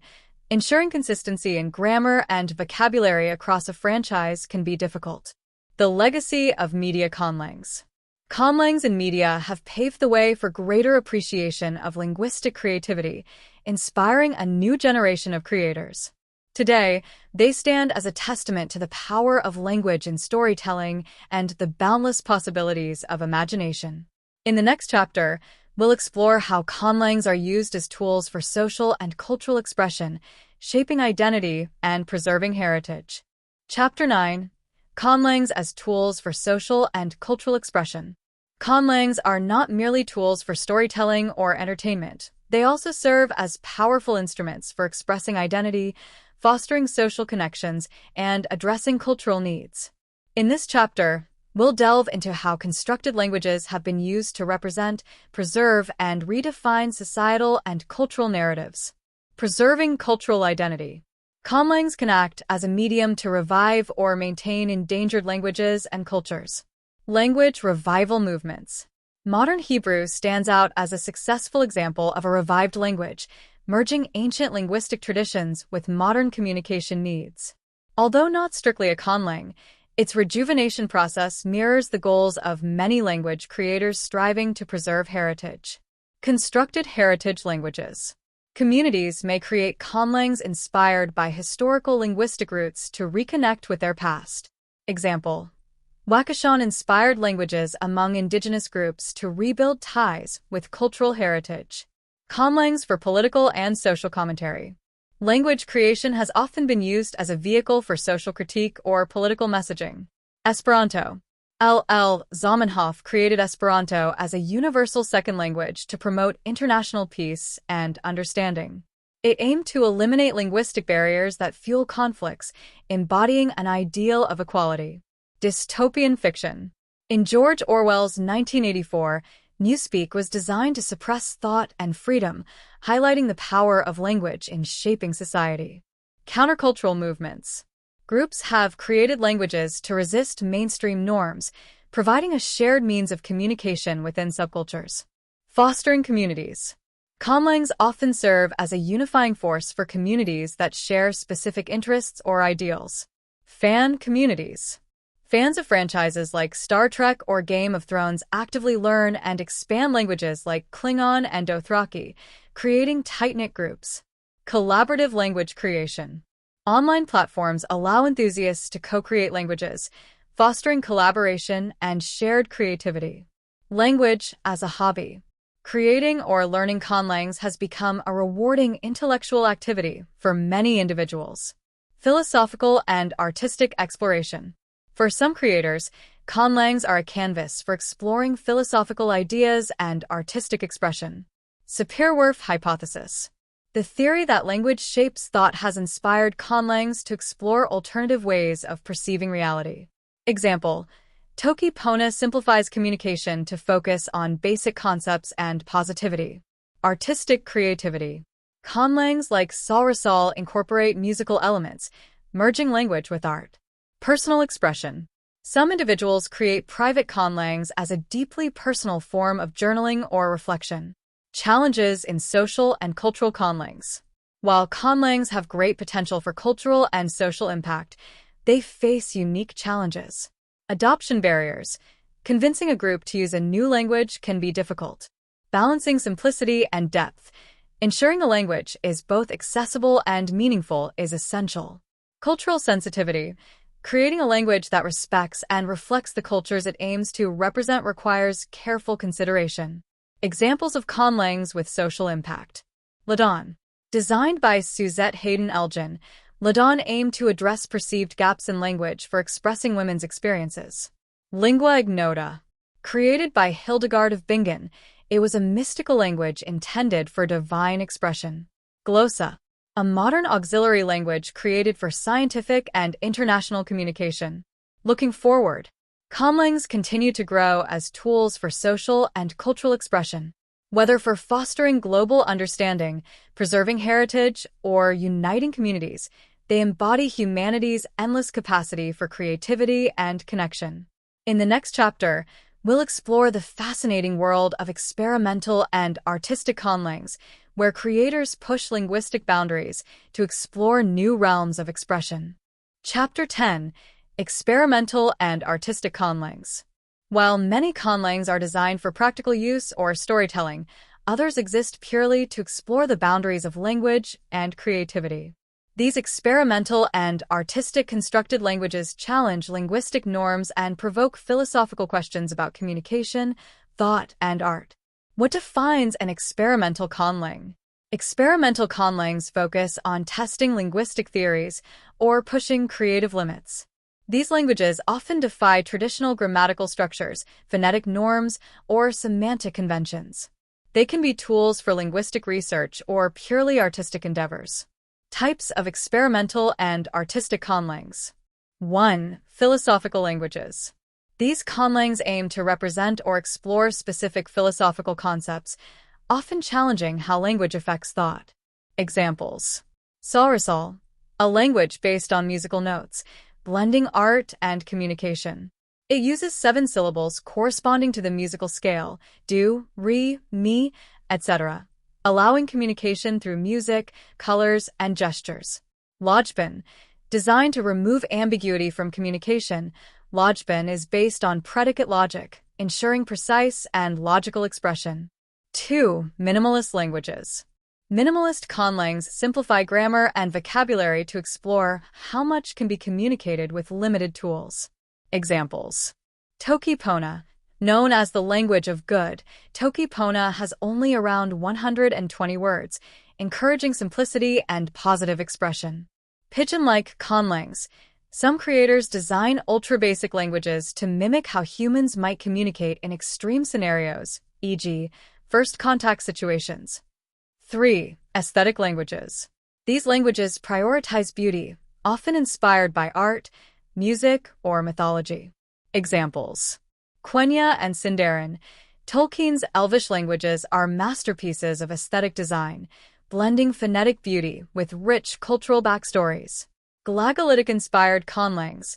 Ensuring consistency in grammar and vocabulary across a franchise can be difficult. The legacy of media conlangs. Conlangs in media have paved the way for greater appreciation of linguistic creativity, inspiring a new generation of creators. Today, they stand as a testament to the power of language in storytelling and the boundless possibilities of imagination. In the next chapter, we'll explore how conlangs are used as tools for social and cultural expression, shaping identity and preserving heritage. Chapter 9. Conlangs as tools for social and cultural expression. Conlangs are not merely tools for storytelling or entertainment. They also serve as powerful instruments for expressing identity, fostering social connections, and addressing cultural needs. In this chapter, we'll delve into how constructed languages have been used to represent, preserve, and redefine societal and cultural narratives. Preserving cultural identity. Conlangs can act as a medium to revive or maintain endangered languages and cultures. Language revival movements. Modern Hebrew stands out as a successful example of a revived language, merging ancient linguistic traditions with modern communication needs. Although not strictly a conlang, its rejuvenation process mirrors the goals of many language creators striving to preserve heritage. Constructed heritage languages. Communities may create conlangs inspired by historical linguistic roots to reconnect with their past. Example: Wakashan-inspired languages among indigenous groups to rebuild ties with cultural heritage. Conlangs for political and social commentary. Language creation has often been used as a vehicle for social critique or political messaging. Esperanto. L.L. Zamenhof created Esperanto as a universal second language to promote international peace and understanding. It aimed to eliminate linguistic barriers that fuel conflicts, embodying an ideal of equality. Dystopian fiction. In George Orwell's 1984, Newspeak was designed to suppress thought and freedom, highlighting the power of language in shaping society. Countercultural movements. Groups have created languages to resist mainstream norms, providing a shared means of communication within subcultures. Fostering communities. Conlangs often serve as a unifying force for communities that share specific interests or ideals. Fan communities. Fans of franchises like Star Trek or Game of Thrones actively learn and expand languages like Klingon and Dothraki, creating tight-knit groups. Collaborative language creation. Online platforms allow enthusiasts to co-create languages, fostering collaboration and shared creativity. Language as a hobby. Creating or learning conlangs has become a rewarding intellectual activity for many individuals. Philosophical and artistic exploration. For some creators, conlangs are a canvas for exploring philosophical ideas and artistic expression. Sapir-Whorf hypothesis. The theory that language shapes thought has inspired conlangs to explore alternative ways of perceiving reality. Example: Toki Pona simplifies communication to focus on basic concepts and positivity. Artistic creativity. Conlangs like Salrasal incorporate musical elements, merging language with art. Personal expression. Some individuals create private conlangs as a deeply personal form of journaling or reflection. Challenges in social and cultural conlangs. While conlangs have great potential for cultural and social impact, they face unique challenges. Adoption barriers. Convincing a group to use a new language can be difficult. Balancing simplicity and depth. Ensuring a language is both accessible and meaningful is essential. Cultural sensitivity. Creating a language that respects and reflects the cultures it aims to represent requires careful consideration. Examples of conlangs with social impact. Ladon. Designed by Suzette Hayden Elgin, Ladon aimed to address perceived gaps in language for expressing women's experiences. Lingua ignota. Created by Hildegard of Bingen, it was a mystical language intended for divine expression. Glossa. A modern auxiliary language created for scientific and international communication. Looking forward, conlangs continue to grow as tools for social and cultural expression. Whether for fostering global understanding, preserving heritage, or uniting communities, they embody humanity's endless capacity for creativity and connection. In the next chapter, we'll explore the fascinating world of experimental and artistic conlangs, where creators push linguistic boundaries to explore new realms of expression. Chapter 10: Experimental and Artistic Conlangs. While many conlangs are designed for practical use or storytelling, others exist purely to explore the boundaries of language and creativity. These experimental and artistic constructed languages challenge linguistic norms and provoke philosophical questions about communication, thought, and art. What defines an experimental conlang? Experimental conlangs focus on testing linguistic theories or pushing creative limits. These languages often defy traditional grammatical structures, phonetic norms, or semantic conventions. They can be tools for linguistic research or purely artistic endeavors. Types of experimental and artistic conlangs. 1. Philosophical languages. These conlangs aim to represent or explore specific philosophical concepts, often challenging how language affects thought. Examples. Saurisal, a language based on musical notes, blending art and communication. It uses 7 syllables corresponding to the musical scale, do, re, mi, etc., allowing communication through music, colors, and gestures. Lojban, designed to remove ambiguity from communication, Lojban is based on predicate logic, ensuring precise and logical expression. 2. Minimalist languages. Minimalist conlangs simplify grammar and vocabulary to explore how much can be communicated with limited tools. Examples. Toki Pona. Known as the language of good, Toki Pona has only around 120 words, encouraging simplicity and positive expression. Pigeon-like conlangs. Some creators design ultra-basic languages to mimic how humans might communicate in extreme scenarios, e.g., first contact situations. 3. Aesthetic languages. These languages prioritize beauty, often inspired by art, music, or mythology. Examples. Quenya and Sindarin. Tolkien's Elvish languages are masterpieces of aesthetic design, blending phonetic beauty with rich cultural backstories. Glagolitic-inspired conlangs.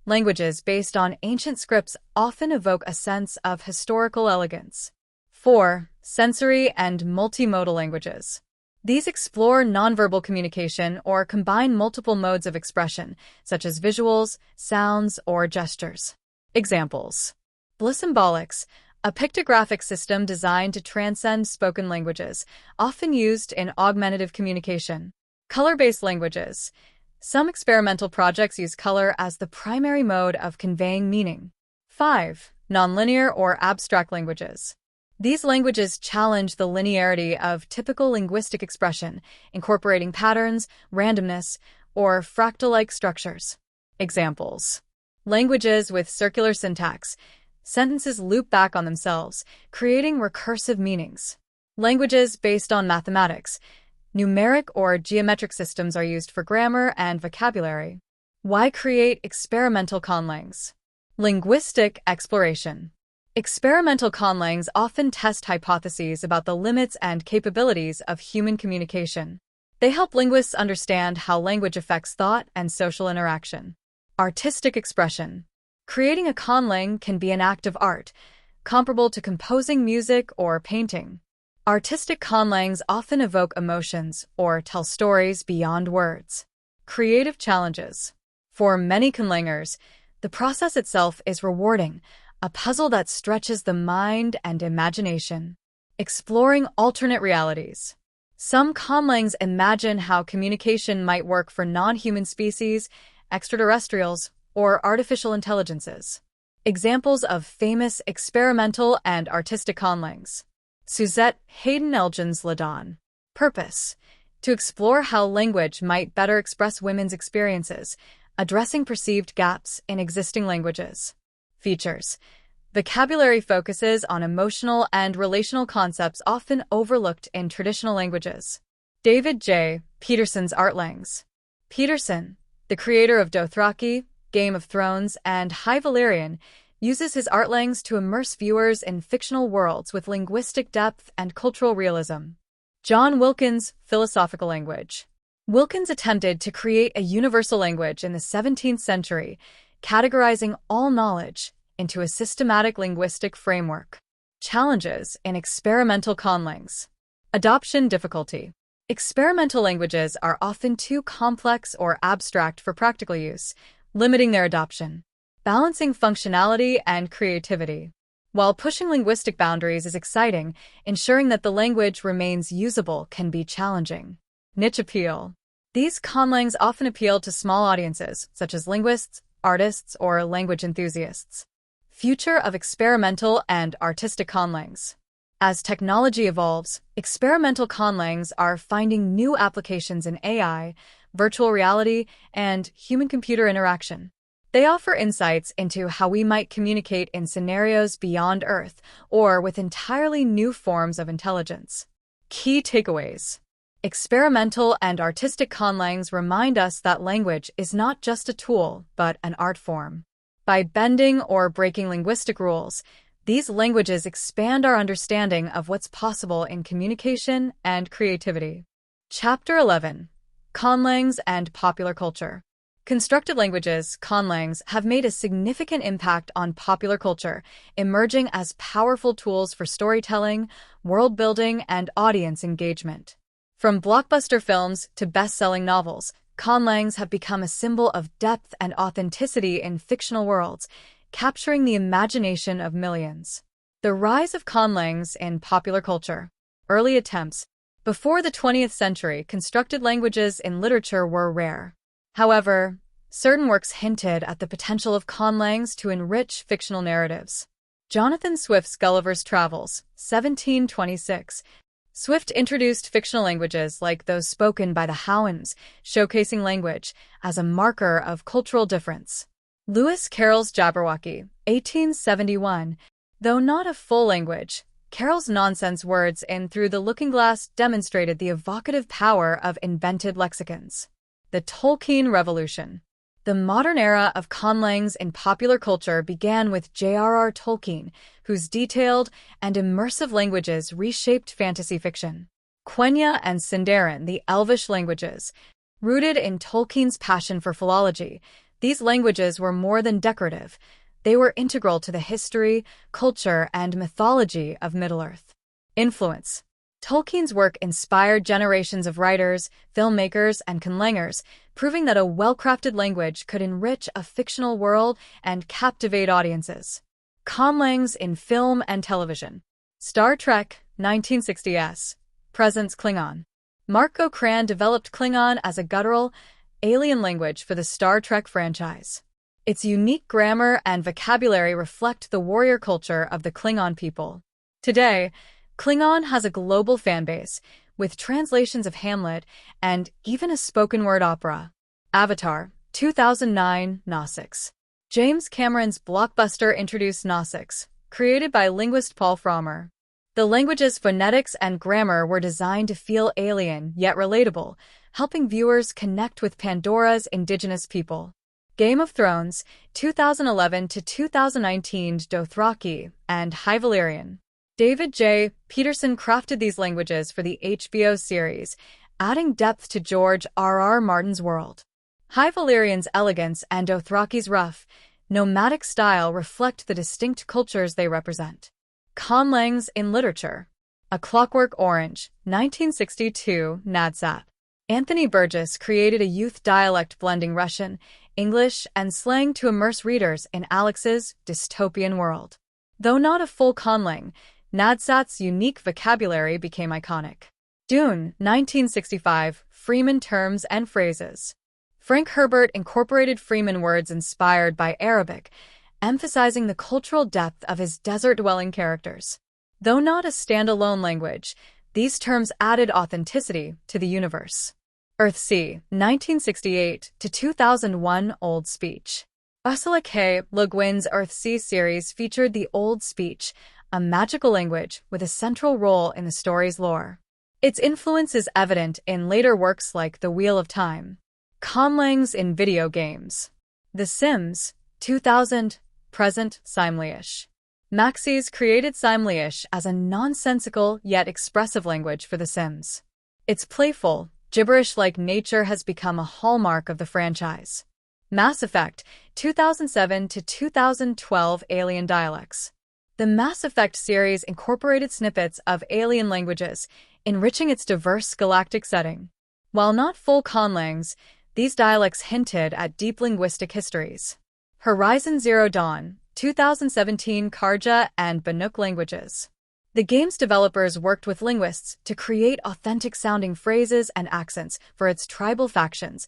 Languages based on ancient scripts often evoke a sense of historical elegance. 4. Sensory and multimodal languages. These explore nonverbal communication or combine multiple modes of expression, such as visuals, sounds, or gestures. Examples. Blissymbolics, a pictographic system designed to transcend spoken languages, often used in augmentative communication. Color-based languages. Some experimental projects use color as the primary mode of conveying meaning. 5. Nonlinear or abstract languages. These languages challenge the linearity of typical linguistic expression, incorporating patterns, randomness, or fractal-like structures. Examples. Languages with circular syntax. Sentences loop back on themselves, creating recursive meanings. Languages based on mathematics. Numeric or geometric systems are used for grammar and vocabulary. Why create experimental conlangs? Linguistic exploration. Experimental conlangs often test hypotheses about the limits and capabilities of human communication. They help linguists understand how language affects thought and social interaction. Artistic expression. Creating a conlang can be an act of art, comparable to composing music or painting. Artistic conlangs often evoke emotions or tell stories beyond words. Creative challenges. For many conlangers, the process itself is rewarding, a puzzle that stretches the mind and imagination. Exploring alternate realities. Some conlangs imagine how communication might work for non-human species, extraterrestrials, or artificial intelligences. Examples of famous experimental and artistic conlangs. Suzette Hayden Elgin's Ladon. Purpose: to explore how language might better express women's experiences, addressing perceived gaps in existing languages. Features: vocabulary focuses on emotional and relational concepts often overlooked in traditional languages. David J. Peterson's Artlangs. Peterson, the creator of Dothraki, Game of Thrones, and High Valyrian, uses his artlangs to immerse viewers in fictional worlds with linguistic depth and cultural realism. John Wilkins' Philosophical Language. Wilkins attempted to create a universal language in the 17th century, categorizing all knowledge into a systematic linguistic framework. Challenges in experimental conlangs. Adoption difficulty. Experimental languages are often too complex or abstract for practical use, limiting their adoption. Balancing functionality and creativity. While pushing linguistic boundaries is exciting, ensuring that the language remains usable can be challenging. Niche appeal. These conlangs often appeal to small audiences, such as linguists, artists, or language enthusiasts. Future of experimental and artistic conlangs. As technology evolves, experimental conlangs are finding new applications in AI, virtual reality, and human-computer interaction. They offer insights into how we might communicate in scenarios beyond Earth or with entirely new forms of intelligence. Key takeaways. Experimental and artistic conlangs remind us that language is not just a tool, but an art form. By bending or breaking linguistic rules, these languages expand our understanding of what's possible in communication and creativity. Chapter 11. Conlangs and Popular Culture. Constructed languages, conlangs, have made a significant impact on popular culture, emerging as powerful tools for storytelling, world-building, and audience engagement. From blockbuster films to best-selling novels, conlangs have become a symbol of depth and authenticity in fictional worlds, capturing the imagination of millions. The rise of conlangs in popular culture. Early attempts. Before the 20th century, constructed languages in literature were rare. However, certain works hinted at the potential of conlangs to enrich fictional narratives. Jonathan Swift's Gulliver's Travels, 1726. Swift introduced fictional languages like those spoken by the Howans, showcasing language as a marker of cultural difference. Lewis Carroll's Jabberwocky, 1871. Though not a full language, Carroll's nonsense words in Through the Looking-Glass demonstrated the evocative power of invented lexicons. The Tolkien Revolution. The modern era of conlangs in popular culture began with J.R.R. Tolkien, whose detailed and immersive languages reshaped fantasy fiction. Quenya and Sindarin, the Elvish languages. Rooted in Tolkien's passion for philology, these languages were more than decorative. They were integral to the history, culture, and mythology of Middle-earth. Influence. Tolkien's work inspired generations of writers, filmmakers, and conlangers, proving that a well-crafted language could enrich a fictional world and captivate audiences. Conlangs in film and television. Star Trek, 1960s. Presence Klingon. Mark Okrand developed Klingon as a guttural, alien language for the Star Trek franchise. Its unique grammar and vocabulary reflect the warrior culture of the Klingon people. Today, Klingon has a global fanbase, with translations of Hamlet and even a spoken-word opera. Avatar, 2009, Nausicaa. James Cameron's blockbuster introduced Nausicaa, created by linguist Paul Frommer. The language's phonetics and grammar were designed to feel alien yet relatable, helping viewers connect with Pandora's indigenous people. Game of Thrones, 2011 to 2019, Dothraki, and High Valyrian. David J. Peterson crafted these languages for the HBO series, adding depth to George R.R. Martin's world. High Valyrian's elegance and Dothraki's rough, nomadic style reflect the distinct cultures they represent. Conlangs in literature. A Clockwork Orange, 1962, Nadsat. Anthony Burgess created a youth dialect blending Russian, English, and slang to immerse readers in Alex's dystopian world. Though not a full conlang, Nadsat's unique vocabulary became iconic. Dune, 1965, Freeman terms and phrases. Frank Herbert incorporated Freeman words inspired by Arabic, emphasizing the cultural depth of his desert-dwelling characters. Though not a standalone language, these terms added authenticity to the universe. Earthsea, 1968 to 2001 Old Speech. Ursula K. Le Guin's Earthsea series featured the Old Speech, a magical language with a central role in the story's lore. Its influence is evident in later works like The Wheel of Time. Conlangs in video games. The Sims, 2000, present Simlish. Maxis created Simlish as a nonsensical yet expressive language for The Sims. Its playful, gibberish-like nature has become a hallmark of the franchise. Mass Effect, 2007 to 2012 Alien Dialects. The Mass Effect series incorporated snippets of alien languages, enriching its diverse galactic setting. While not full conlangs, these dialects hinted at deep linguistic histories. Horizon Zero Dawn, 2017 Karja and Banuk languages. The game's developers worked with linguists to create authentic-sounding phrases and accents for its tribal factions,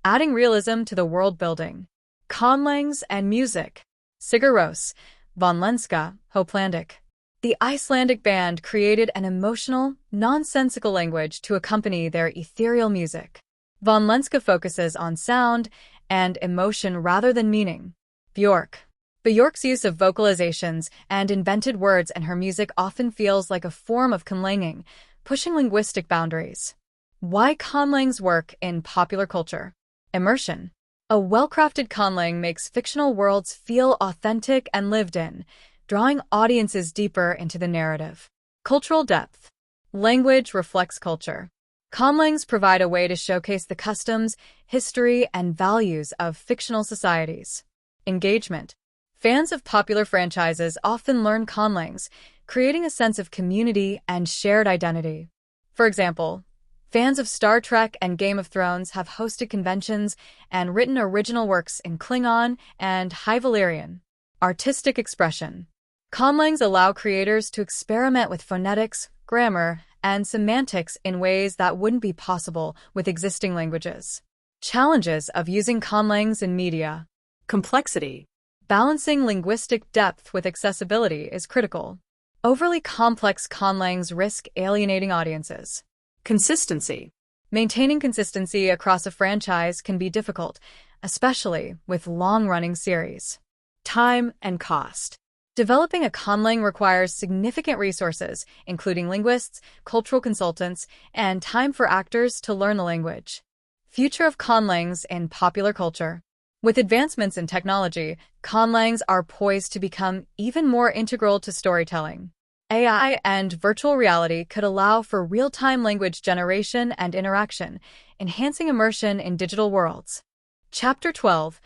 adding realism to the world-building. Conlangs and music. Sigur Rós, von Lenska, Hoplandic. The Icelandic band created an emotional, nonsensical language to accompany their ethereal music. Von Lenska focuses on sound and emotion rather than meaning. Björk's use of vocalizations and invented words in her music often feels like a form of conlanging, pushing linguistic boundaries. Why conlangs work in popular culture? Immersion. A well-crafted conlang makes fictional worlds feel authentic and lived in, drawing audiences deeper into the narrative. Cultural depth. Language reflects culture. Conlangs provide a way to showcase the customs, history, and values of fictional societies. Engagement. Fans of popular franchises often learn conlangs, creating a sense of community and shared identity. For example, fans of Star Trek and Game of Thrones have hosted conventions and written original works in Klingon and High Valyrian. Artistic expression. Conlangs allow creators to experiment with phonetics, grammar, and semantics in ways that wouldn't be possible with existing languages. Challenges of using conlangs in media. Complexity. Balancing linguistic depth with accessibility is critical. Overly complex conlangs risk alienating audiences. Consistency. Maintaining consistency across a franchise can be difficult, especially with long-running series. Time and cost. Developing a conlang requires significant resources, including linguists, cultural consultants, and time for actors to learn the language. Future of conlangs in popular culture. With advancements in technology, conlangs are poised to become even more integral to storytelling. AI and virtual reality could allow for real-time language generation and interaction, enhancing immersion in digital worlds. Chapter 12.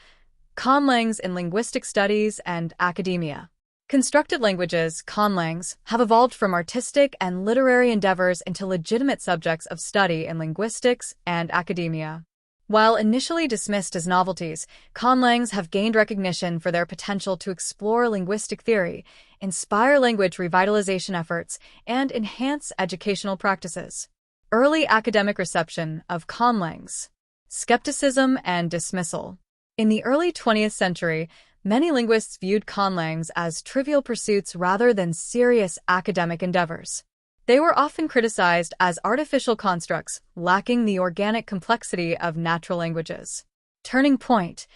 Conlangs in Linguistic Studies and Academia. Constructed languages, conlangs, have evolved from artistic and literary endeavors into legitimate subjects of study in linguistics and academia. While initially dismissed as novelties, conlangs have gained recognition for their potential to explore linguistic theory, inspire language revitalization efforts, and enhance educational practices. Early academic reception of conlangs. Skepticism and dismissal. In the early 20th century, many linguists viewed conlangs as trivial pursuits rather than serious academic endeavors. They were often criticized as artificial constructs, lacking the organic complexity of natural languages. Turning point: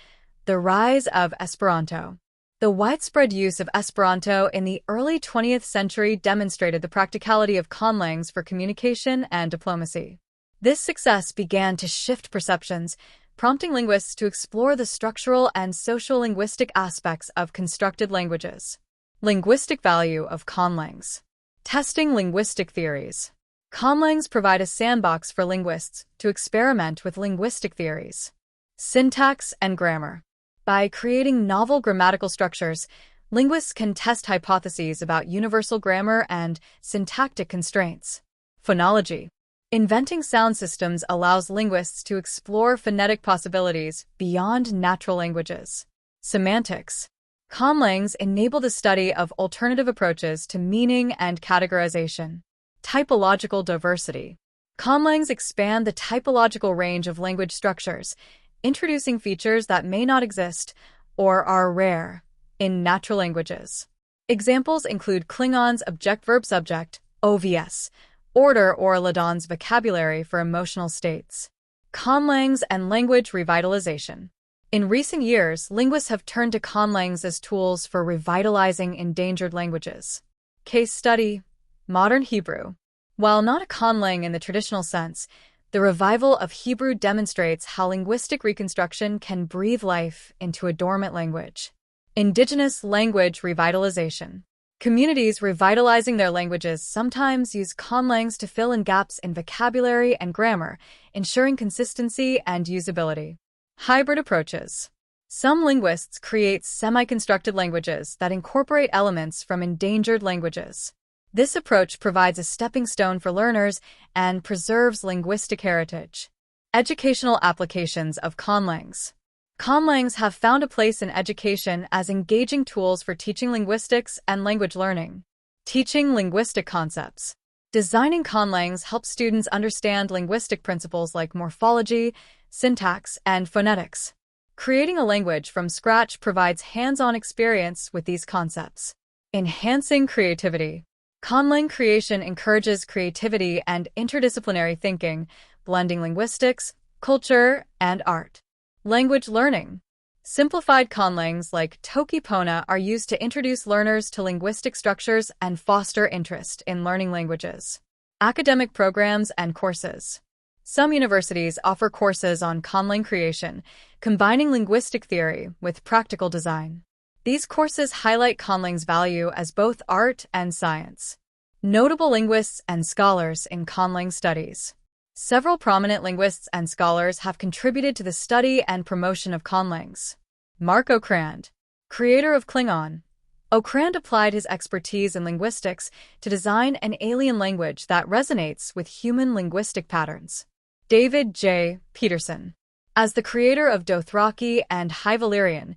the rise of Esperanto. The widespread use of Esperanto in the early 20th century demonstrated the practicality of conlangs for communication and diplomacy. This success began to shift perceptions, prompting linguists to explore the structural and social-linguistic aspects of constructed languages. Linguistic value of conlangs. Testing linguistic theories. Conlangs provide a sandbox for linguists to experiment with linguistic theories. Syntax and grammar. By creating novel grammatical structures, linguists can test hypotheses about universal grammar and syntactic constraints. Phonology. Inventing sound systems allows linguists to explore phonetic possibilities beyond natural languages. Semantics. Conlangs enable the study of alternative approaches to meaning and categorization. Typological diversity. Conlangs expand the typological range of language structures, introducing features that may not exist or are rare in natural languages. Examples include Klingon's object-verb-subject, OVS, order or Ladon's vocabulary for emotional states. Conlangs and language revitalization. In recent years, linguists have turned to conlangs as tools for revitalizing endangered languages. Case study: Modern Hebrew. While not a conlang in the traditional sense, the revival of Hebrew demonstrates how linguistic reconstruction can breathe life into a dormant language. Indigenous language revitalization. Communities revitalizing their languages sometimes use conlangs to fill in gaps in vocabulary and grammar, ensuring consistency and usability. Hybrid approaches. Some linguists create semi-constructed languages that incorporate elements from endangered languages. This approach provides a stepping stone for learners and preserves linguistic heritage. Educational applications of conlangs. Conlangs have found a place in education as engaging tools for teaching linguistics and language learning. Teaching linguistic concepts. Designing conlangs helps students understand linguistic principles like morphology, syntax, and phonetics. Creating a language from scratch provides hands-on experience with these concepts. Enhancing creativity. Conlang creation encourages creativity and interdisciplinary thinking, blending linguistics, culture, and art. Language learning. Simplified conlangs like Toki-Pona are used to introduce learners to linguistic structures and foster interest in learning languages. Academic programs and courses. Some universities offer courses on conlang creation, combining linguistic theory with practical design. These courses highlight conlang's value as both art and science. Notable linguists and scholars in conlang studies. Several prominent linguists and scholars have contributed to the study and promotion of conlangs. Mark Okrand, creator of Klingon. Okrand applied his expertise in linguistics to design an alien language that resonates with human linguistic patterns. David J. Peterson. As the creator of Dothraki and High Valyrian,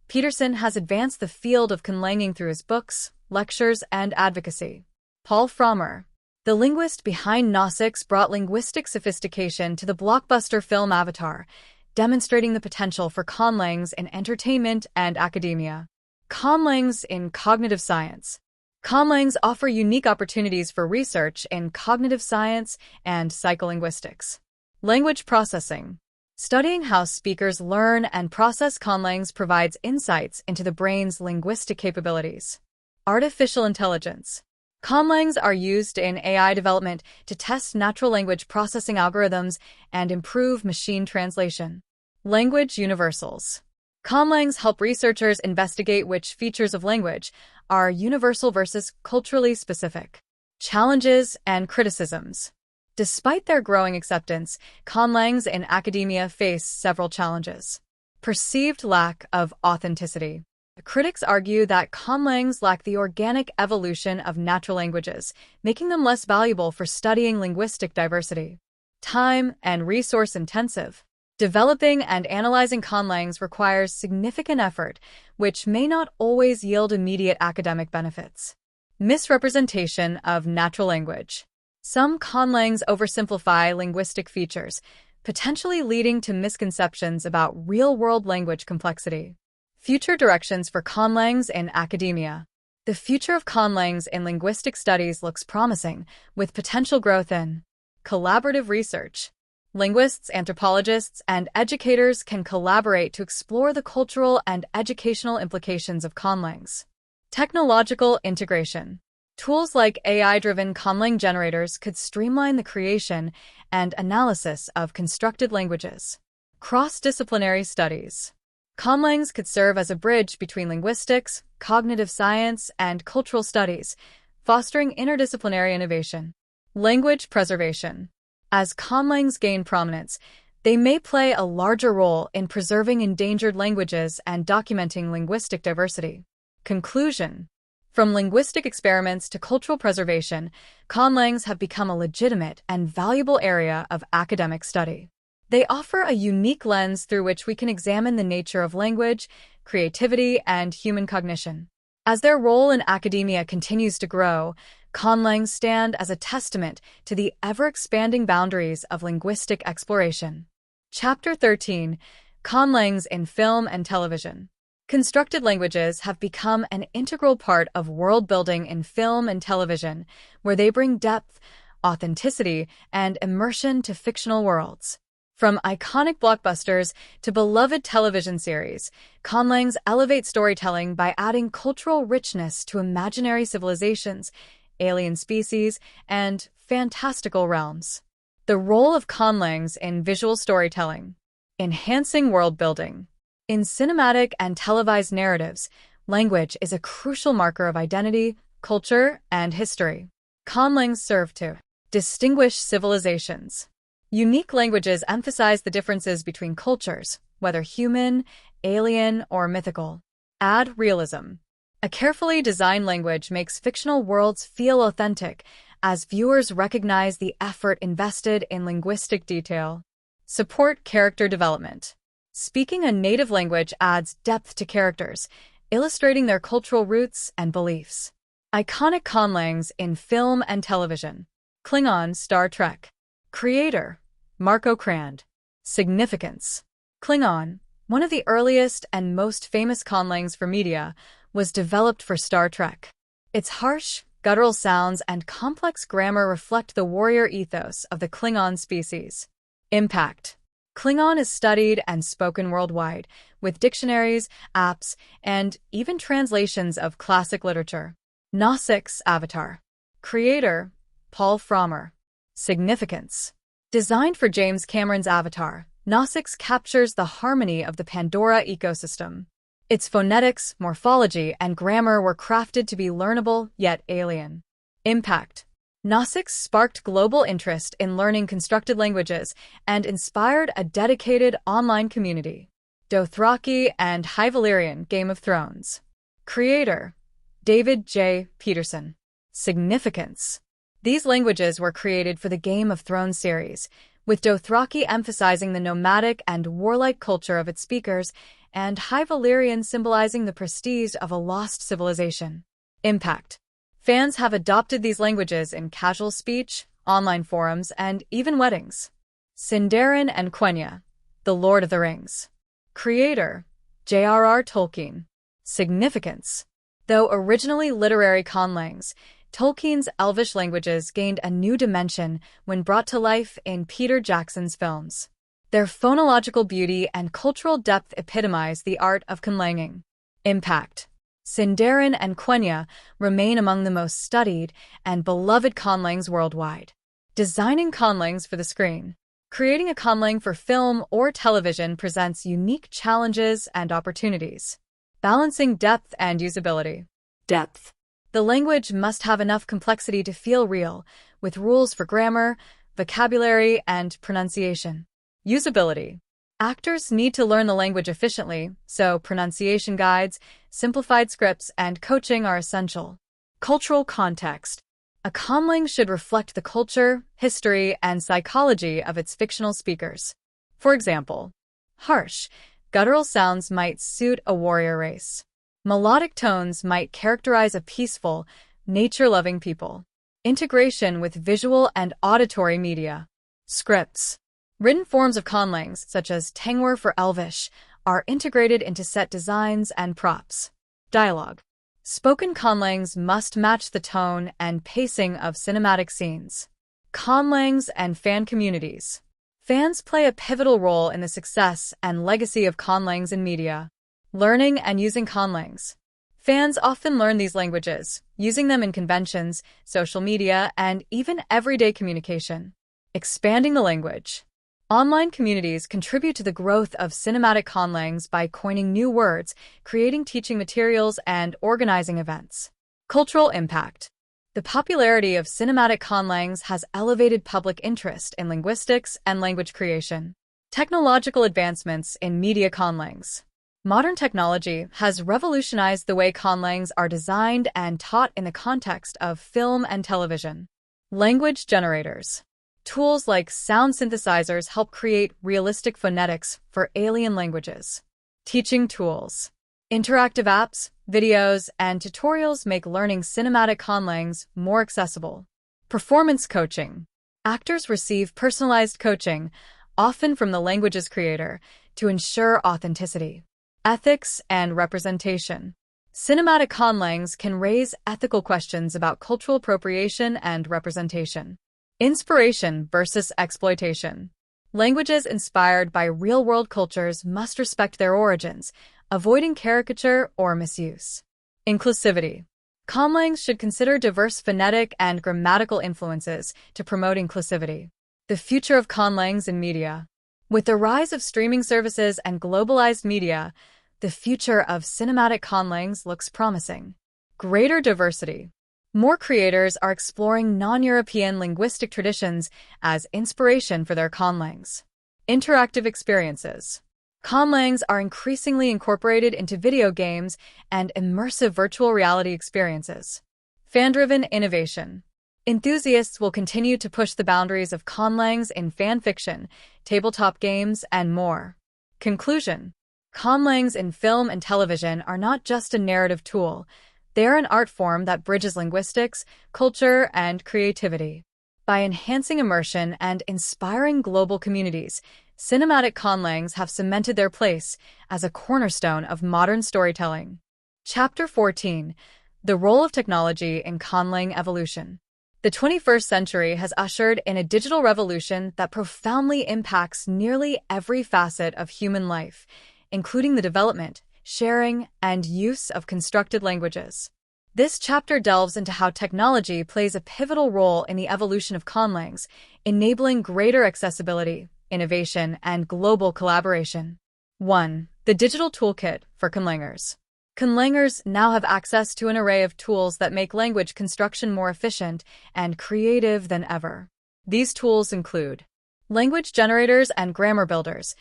Peterson has advanced the field of conlanging through his books, lectures, and advocacy. Paul Frommer. The linguist behind Gnostics brought linguistic sophistication to the blockbuster film Avatar, demonstrating the potential for conlangs in entertainment and academia. Conlangs in cognitive science. Conlangs offer unique opportunities for research in cognitive science and psycholinguistics. Language processing. Studying how speakers learn and process conlangs provides insights into the brain's linguistic capabilities. Artificial intelligence. Conlangs are used in AI development to test natural language processing algorithms and improve machine translation. Language universals. Conlangs help researchers investigate which features of language are universal versus culturally specific. Challenges and criticisms. Despite their growing acceptance, conlangs in academia face several challenges. Perceived lack of authenticity. Critics argue that conlangs lack the organic evolution of natural languages, making them less valuable for studying linguistic diversity. Time and resource intensive. Developing and analyzing conlangs requires significant effort, which may not always yield immediate academic benefits. Misrepresentation of natural language. Some conlangs oversimplify linguistic features, potentially leading to misconceptions about real-world language complexity. Future directions for conlangs in academia. The future of conlangs in linguistic studies looks promising, with potential growth in collaborative research. Linguists, anthropologists, and educators can collaborate to explore the cultural and educational implications of conlangs. Technological integration. Tools like AI-driven conlang generators could streamline the creation and analysis of constructed languages. Cross-disciplinary studies. Conlangs could serve as a bridge between linguistics, cognitive science, and cultural studies, fostering interdisciplinary innovation. Language preservation. As conlangs gain prominence, They may play a larger role in preserving endangered languages and documenting linguistic diversity. Conclusion. From linguistic experiments to cultural preservation, conlangs have become a legitimate and valuable area of academic study. They offer a unique lens through which we can examine the nature of language, creativity, and human cognition. As their role in academia continues to grow, conlangs stand as a testament to the ever-expanding boundaries of linguistic exploration. Chapter 13. Conlangs in Film and Television. Constructed languages have become an integral part of world-building in film and television, where they bring depth, authenticity, and immersion to fictional worlds. From iconic blockbusters to beloved television series, conlangs elevate storytelling by adding cultural richness to imaginary civilizations, alien species, and fantastical realms. The role of conlangs in visual storytelling. Enhancing world building. In cinematic and televised narratives, language is a crucial marker of identity, culture, and history. Conlangs serve to distinguish civilizations. Unique languages emphasize the differences between cultures, whether human, alien, or mythical. Add realism. A carefully designed language makes fictional worlds feel authentic, as viewers recognize the effort invested in linguistic detail. Support character development. Speaking a native language adds depth to characters, illustrating their cultural roots and beliefs. Iconic conlangs in film and television. Klingon Star Trek. Creator, Mark Okrand. Significance. Klingon, one of the earliest and most famous conlangs for media, was developed for Star Trek. Its harsh, guttural sounds and complex grammar reflect the warrior ethos of the Klingon species. Impact. Klingon is studied and spoken worldwide, with dictionaries, apps, and even translations of classic literature. Nausica's Avatar. Creator, Paul Frommer. Significance. Designed for James Cameron's Avatar, Nausica's captures the harmony of the Pandora ecosystem. Its phonetics, morphology, and grammar were crafted to be learnable yet alien. Impact. Nausica's sparked global interest in learning constructed languages and inspired a dedicated online community. Dothraki and High Valyrian Game of Thrones. Creator, David J. Peterson. Significance. These languages were created for the Game of Thrones series, with Dothraki emphasizing the nomadic and warlike culture of its speakers, and High Valyrian symbolizing the prestige of a lost civilization. Impact. Fans have adopted these languages in casual speech, online forums, and even weddings. Sindarin and Quenya, The Lord of the Rings. Creator, J.R.R. Tolkien. Significance. Though originally literary conlangs, Tolkien's Elvish languages gained a new dimension when brought to life in Peter Jackson's films. Their phonological beauty and cultural depth epitomize the art of conlanging. Impact. Sindarin and Quenya remain among the most studied and beloved conlangs worldwide. Designing conlangs for the screen. Creating a conlang for film or television presents unique challenges and opportunities. Balancing depth and usability. Depth. The language must have enough complexity to feel real, with rules for grammar, vocabulary, and pronunciation. Usability. Actors need to learn the language efficiently, so pronunciation guides, simplified scripts, and coaching are essential. Cultural context. A conlang should reflect the culture, history, and psychology of its fictional speakers. For example, harsh, guttural sounds might suit a warrior race. Melodic tones might characterize a peaceful, nature-loving people. Integration with visual and auditory media. Scripts. Written forms of conlangs, such as Tengwar for Elvish, are integrated into set designs and props. Dialogue. Spoken conlangs must match the tone and pacing of cinematic scenes. Conlangs and fan communities. Fans play a pivotal role in the success and legacy of conlangs in media. Learning and using conlangs. Fans often learn these languages, using them in conventions, social media, and even everyday communication. Expanding the language. Online communities contribute to the growth of cinematic conlangs by coining new words, creating teaching materials, and organizing events. Cultural impact. The popularity of cinematic conlangs has elevated public interest in linguistics and language creation. Technological advancements in media conlangs. Modern technology has revolutionized the way conlangs are designed and taught in the context of film and television. Language generators. Tools like sound synthesizers help create realistic phonetics for alien languages. Teaching tools. Interactive apps, videos, and tutorials make learning cinematic conlangs more accessible. Performance coaching. Actors receive personalized coaching, often from the language's creator, to ensure authenticity. Ethics and representation. Cinematic conlangs can raise ethical questions about cultural appropriation and representation. Inspiration versus exploitation. Languages inspired by real-world cultures must respect their origins, avoiding caricature or misuse. Inclusivity. Conlangs should consider diverse phonetic and grammatical influences to promote inclusivity. The future of conlangs in media. With the rise of streaming services and globalized media, the future of cinematic conlangs looks promising. Greater diversity. More creators are exploring non-European linguistic traditions as inspiration for their conlangs. Interactive experiences. Conlangs are increasingly incorporated into video games and immersive virtual reality experiences. Fan-driven innovation. Enthusiasts will continue to push the boundaries of conlangs in fan fiction, tabletop games, and more. Conclusion. Conlangs in film and television are not just a narrative tool. They are an art form that bridges linguistics, culture, and creativity. By enhancing immersion and inspiring global communities, cinematic conlangs have cemented their place as a cornerstone of modern storytelling. Chapter 14. The Role of Technology in Conlang Evolution. The 21st century has ushered in a digital revolution that profoundly impacts nearly every facet of human life, including the development, sharing, and use of constructed languages. This chapter delves into how technology plays a pivotal role in the evolution of conlangs, enabling greater accessibility, innovation, and global collaboration. 1. The Digital Toolkit for Conlangers. Conlangers now have access to an array of tools that make language construction more efficient and creative than ever. These tools include language generators and grammar builders.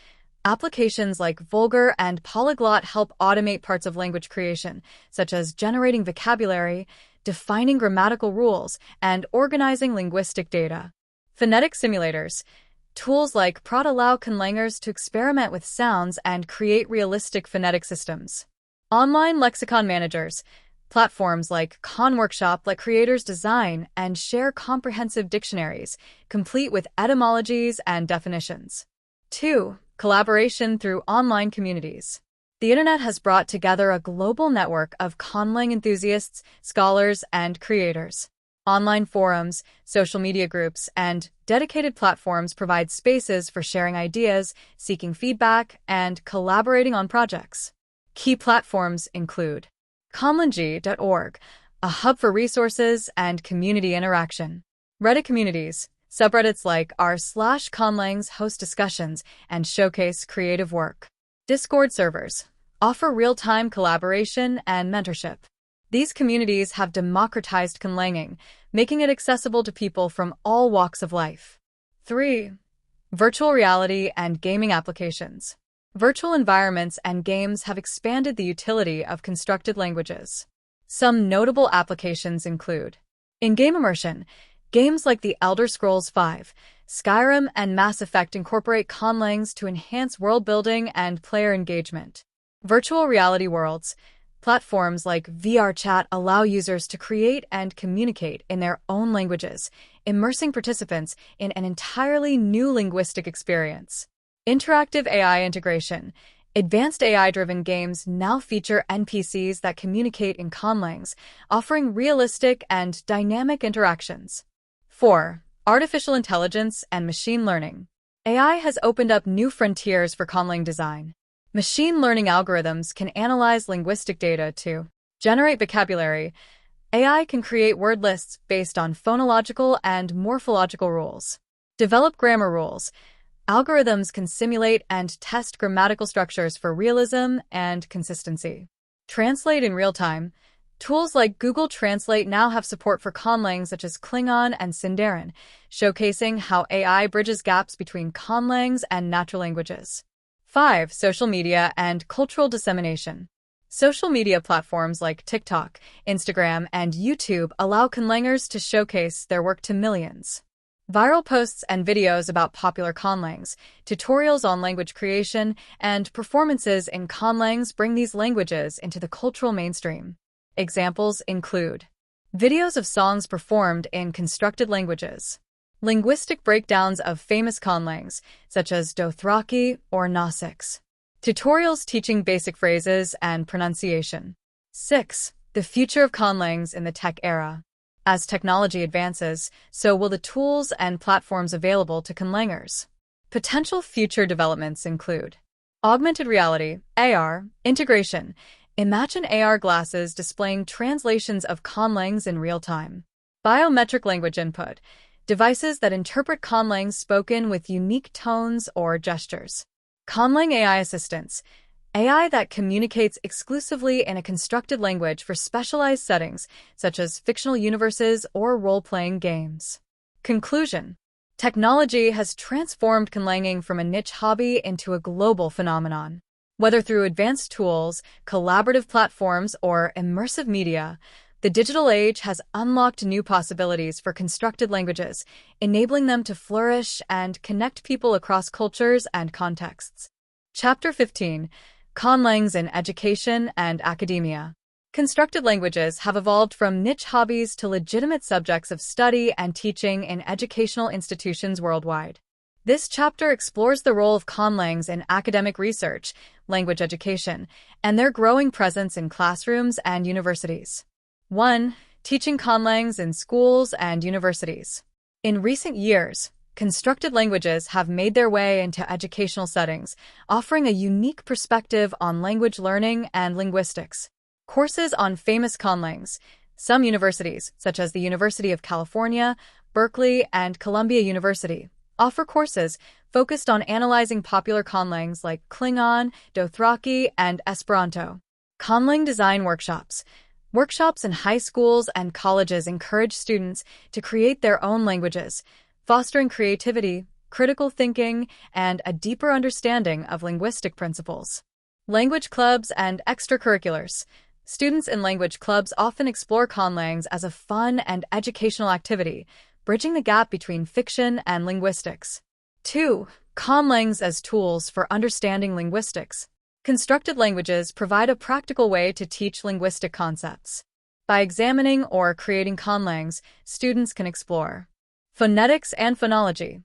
Applications like Vulgar and Polyglot help automate parts of language creation, such as generating vocabulary, defining grammatical rules, and organizing linguistic data. Phonetic simulators. Tools like Prod allow conlangers to experiment with sounds and create realistic phonetic systems. Online lexicon managers. Platforms like ConWorkshop let creators design and share comprehensive dictionaries, complete with etymologies and definitions. 2. Collaboration through online communities. The internet has brought together a global network of conlang enthusiasts, scholars, and creators. Online forums, social media groups, and dedicated platforms provide spaces for sharing ideas, seeking feedback, and collaborating on projects. Key platforms include conlang.org, a hub for resources and community interaction. Reddit communities. Subreddits like r/conlangs host discussions and showcase creative work. Discord servers offer real-time collaboration and mentorship. These communities have democratized conlanging, making it accessible to people from all walks of life. 3. Virtual reality and gaming applications. Virtual environments and games have expanded the utility of constructed languages. Some notable applications include in-game immersion. Games like The Elder Scrolls V, Skyrim, and Mass Effect incorporate conlangs to enhance world-building and player engagement. Virtual reality worlds. Platforms like VRChat allow users to create and communicate in their own languages, immersing participants in an entirely new linguistic experience. Interactive AI integration. Advanced AI-driven games now feature NPCs that communicate in conlangs, offering realistic and dynamic interactions. 4. Artificial intelligence and machine learning. AI has opened up new frontiers for conlang design. Machine learning algorithms can analyze linguistic data to generate vocabulary. AI can create word lists based on phonological and morphological rules. Develop grammar rules. Algorithms can simulate and test grammatical structures for realism and consistency. Translate in real time. Tools like Google Translate now have support for conlangs such as Klingon and Sindarin, showcasing how AI bridges gaps between conlangs and natural languages. 5. Social media and cultural dissemination. Social media platforms like TikTok, Instagram, and YouTube allow conlangers to showcase their work to millions. Viral posts and videos about popular conlangs, tutorials on language creation, and performances in conlangs bring these languages into the cultural mainstream. Examples include videos of songs performed in constructed languages, linguistic breakdowns of famous conlangs, such as Dothraki or Nausicaa, tutorials teaching basic phrases and pronunciation. 6. The future of conlangs in the tech era. As technology advances, so will the tools and platforms available to conlangers. Potential future developments include augmented reality, AR, integration. Imagine AR glasses displaying translations of conlangs in real time. Biometric language input, devices that interpret conlangs spoken with unique tones or gestures. Conlang AI assistants, AI that communicates exclusively in a constructed language for specialized settings, such as fictional universes or role-playing games. Conclusion: technology has transformed conlanging from a niche hobby into a global phenomenon. Whether through advanced tools, collaborative platforms, or immersive media, the digital age has unlocked new possibilities for constructed languages, enabling them to flourish and connect people across cultures and contexts. Chapter 15. Conlangs in Education and Academia. Constructed languages have evolved from niche hobbies to legitimate subjects of study and teaching in educational institutions worldwide. This chapter explores the role of conlangs in academic research, language education, and their growing presence in classrooms and universities. 1. Teaching conlangs in schools and universities. In recent years, constructed languages have made their way into educational settings, offering a unique perspective on language learning and linguistics. Courses on famous conlangs. Some universities, such as the University of California, Berkeley, and Columbia University, offer courses focused on analyzing popular conlangs like Klingon, Dothraki, and Esperanto. Conlang design workshops. Workshops in high schools and colleges encourage students to create their own languages, fostering creativity, critical thinking, and a deeper understanding of linguistic principles. Language clubs and extracurriculars. Students in language clubs often explore conlangs as a fun and educational activity, bridging the gap between fiction and linguistics. 2. Conlangs as tools for understanding linguistics. Constructed languages provide a practical way to teach linguistic concepts. By examining or creating conlangs, students can explore phonetics and phonology,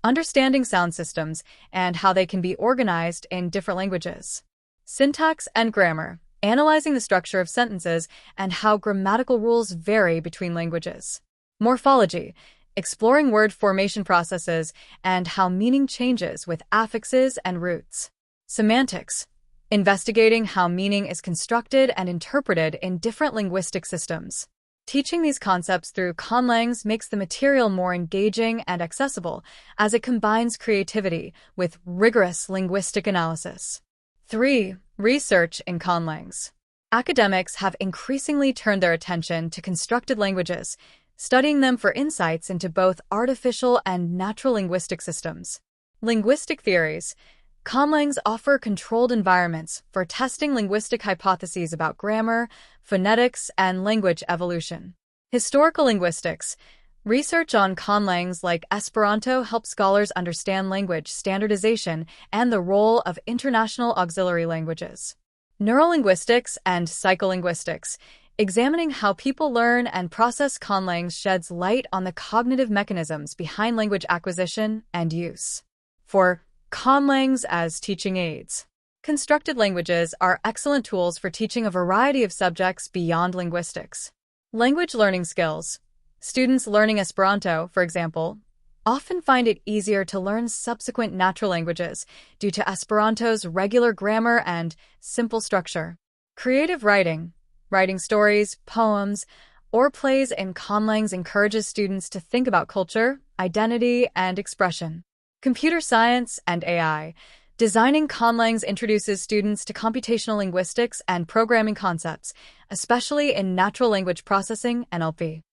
understanding sound systems and how they can be organized in different languages. Syntax and grammar, analyzing the structure of sentences and how grammatical rules vary between languages. Morphology, exploring word formation processes and how meaning changes with affixes and roots. Semantics, investigating how meaning is constructed and interpreted in different linguistic systems. Teaching these concepts through conlangs makes the material more engaging and accessible as it combines creativity with rigorous linguistic analysis. 3. Research in conlangs. Academics have increasingly turned their attention to constructed languages, studying them for insights into both artificial and natural linguistic systems. Linguistic theories. Conlangs offer controlled environments for testing linguistic hypotheses about grammar, phonetics, and language evolution. Historical linguistics. Research on conlangs like Esperanto helps scholars understand language standardization and the role of international auxiliary languages. Neurolinguistics and psycholinguistics. Examining how people learn and process conlangs sheds light on the cognitive mechanisms behind language acquisition and use. 4. Conlangs as teaching aids. Constructed languages are excellent tools for teaching a variety of subjects beyond linguistics. Language learning skills. Students learning Esperanto, for example, often find it easier to learn subsequent natural languages due to Esperanto's regular grammar and simple structure. Creative writing. Writing stories, poems, or plays in conlangs encourages students to think about culture, identity, and expression. Computer science and AI. Designing Conlangs introduces students to computational linguistics and programming concepts, especially in natural language processing (NLP).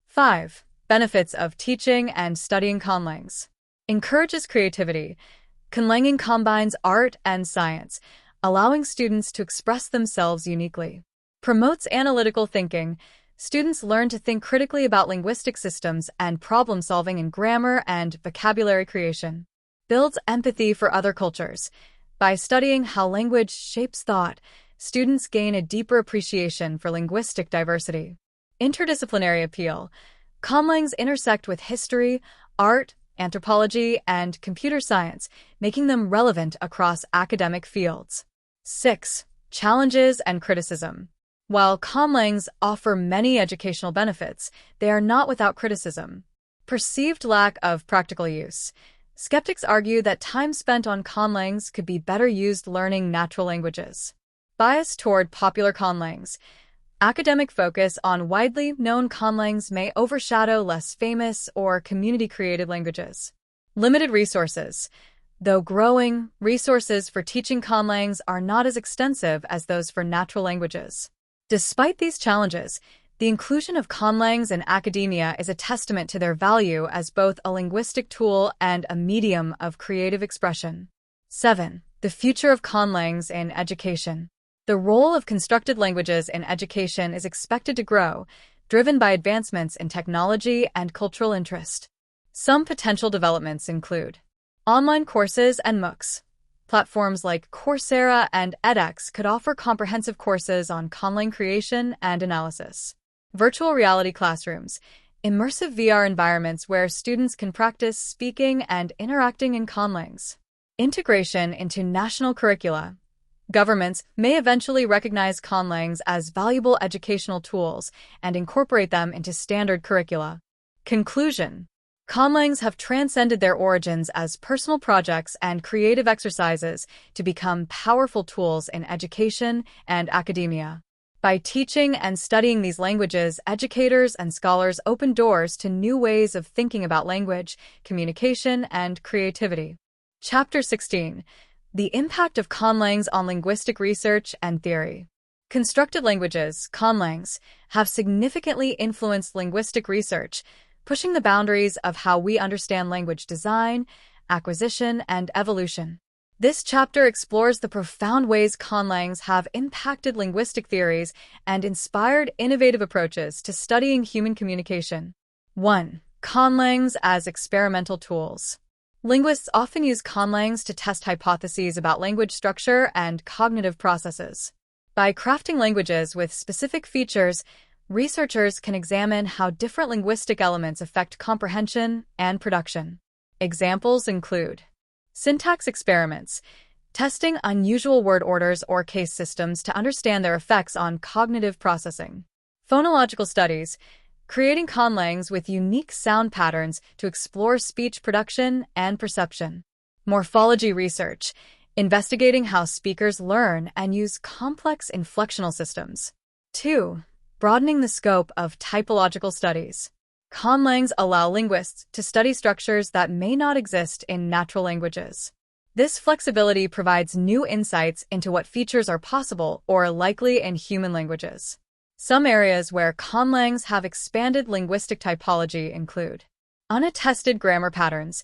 5. Benefits of teaching and studying Conlangs. Encourages creativity. Conlanging combines art and science, allowing students to express themselves uniquely. Promotes analytical thinking. Students learn to think critically about linguistic systems and problem-solving in grammar and vocabulary creation. Builds empathy for other cultures. By studying how language shapes thought, students gain a deeper appreciation for linguistic diversity. Interdisciplinary appeal. Conlangs intersect with history, art, anthropology, and computer science, making them relevant across academic fields. 6. Challenges and criticism. While Conlangs offer many educational benefits, they are not without criticism. Perceived lack of practical use. Skeptics argue that time spent on Conlangs could be better used learning natural languages. Bias toward popular Conlangs. Academic focus on widely known Conlangs may overshadow less famous or community-created languages. Limited resources. Though growing, resources for teaching Conlangs are not as extensive as those for natural languages. Despite these challenges, the inclusion of Conlangs in academia is a testament to their value as both a linguistic tool and a medium of creative expression. 7. The future of Conlangs in education. The role of constructed languages in education is expected to grow, driven by advancements in technology and cultural interest. Some potential developments include online courses and MOOCs. Platforms like Coursera and edX could offer comprehensive courses on Conlang creation and analysis. Virtual reality classrooms, immersive VR environments where students can practice speaking and interacting in Conlangs. Integration into national curricula. Governments may eventually recognize Conlangs as valuable educational tools and incorporate them into standard curricula. Conclusion. Conlangs have transcended their origins as personal projects and creative exercises to become powerful tools in education and academia. By teaching and studying these languages, educators and scholars open doors to new ways of thinking about language, communication, and creativity. Chapter 16. The impact of Conlangs on linguistic research and theory. Constructed languages, Conlangs, have significantly influenced linguistic research, pushing the boundaries of how we understand language design, acquisition, and evolution. This chapter explores the profound ways Conlangs have impacted linguistic theories and inspired innovative approaches to studying human communication. 1. Conlangs as experimental tools. Linguists often use Conlangs to test hypotheses about language structure and cognitive processes. By crafting languages with specific features, researchers can examine how different linguistic elements affect comprehension and production. Examples include syntax experiments, testing unusual word orders or case systems to understand their effects on cognitive processing. Phonological studies, creating Conlangs with unique sound patterns to explore speech production and perception. Morphology research, investigating how speakers learn and use complex inflectional systems. 2. Broadening the scope of typological studies. Conlangs allow linguists to study structures that may not exist in natural languages. This flexibility provides new insights into what features are possible or likely in human languages. Some areas where Conlangs have expanded linguistic typology include unattested grammar patterns,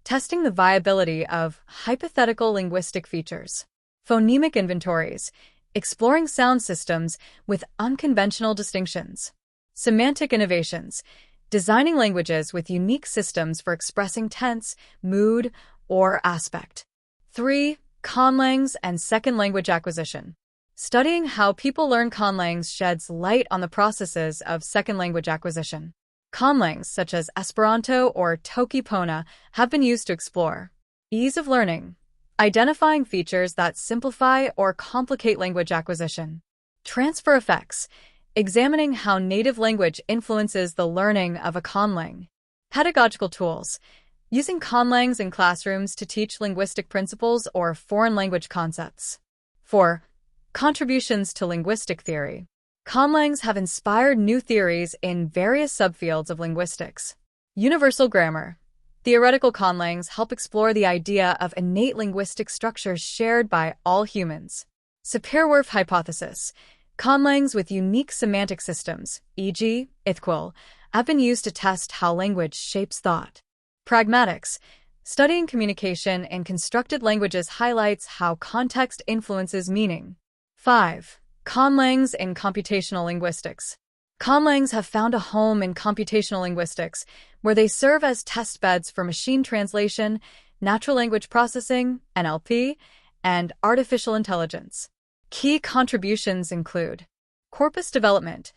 testing the viability of hypothetical linguistic features. Phonemic inventories, exploring sound systems with unconventional distinctions. Semantic innovations, designing languages with unique systems for expressing tense, mood, or aspect. 3. Conlangs and second language acquisition. Studying how people learn Conlangs sheds light on the processes of second language acquisition. Conlangs, such as Esperanto or Toki Pona, have been used to explore ease of learning, identifying features that simplify or complicate language acquisition. Transfer effects, examining how native language influences the learning of a Conlang. Pedagogical tools, using Conlangs in classrooms to teach linguistic principles or foreign language concepts. 4. Contributions to linguistic theory. Conlangs have inspired new theories in various subfields of linguistics. Universal grammar. Theoretical conlangs help explore the idea of innate linguistic structures shared by all humans. Sapir-Whorf hypothesis. Conlangs with unique semantic systems, e.g., ithquil, have been used to test how language shapes thought. Pragmatics. Studying communication in constructed languages highlights how context influences meaning. 5. Conlangs in computational linguistics. Conlangs have found a home in computational linguistics, where they serve as test beds for machine translation, natural language processing, NLP, and artificial intelligence. Key contributions include corpus development,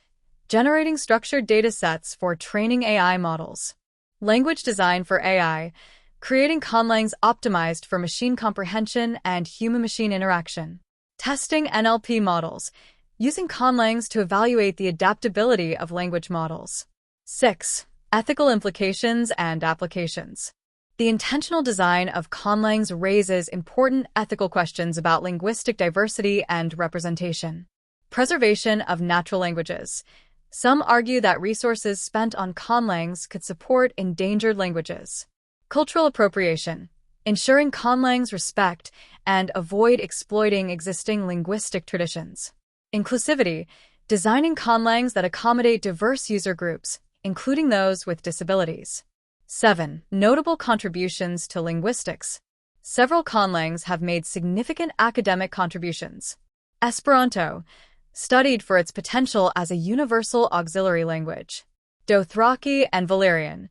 generating structured data sets for training AI models, language design for AI, creating conlangs optimized for machine comprehension and human-machine interaction, testing NLP models, using conlangs to evaluate the adaptability of language models. 6. Ethical implications and applications. The intentional design of conlangs raises important ethical questions about linguistic diversity and representation. Preservation of natural languages. Some argue that resources spent on conlangs could support endangered languages. Cultural appropriation. Ensuring conlangs respect and avoid exploiting existing linguistic traditions. Inclusivity. Designing conlangs that accommodate diverse user groups, including those with disabilities. 7. Notable contributions to linguistics. Several conlangs have made significant academic contributions. Esperanto, studied for its potential as a universal auxiliary language. Dothraki and Valerian,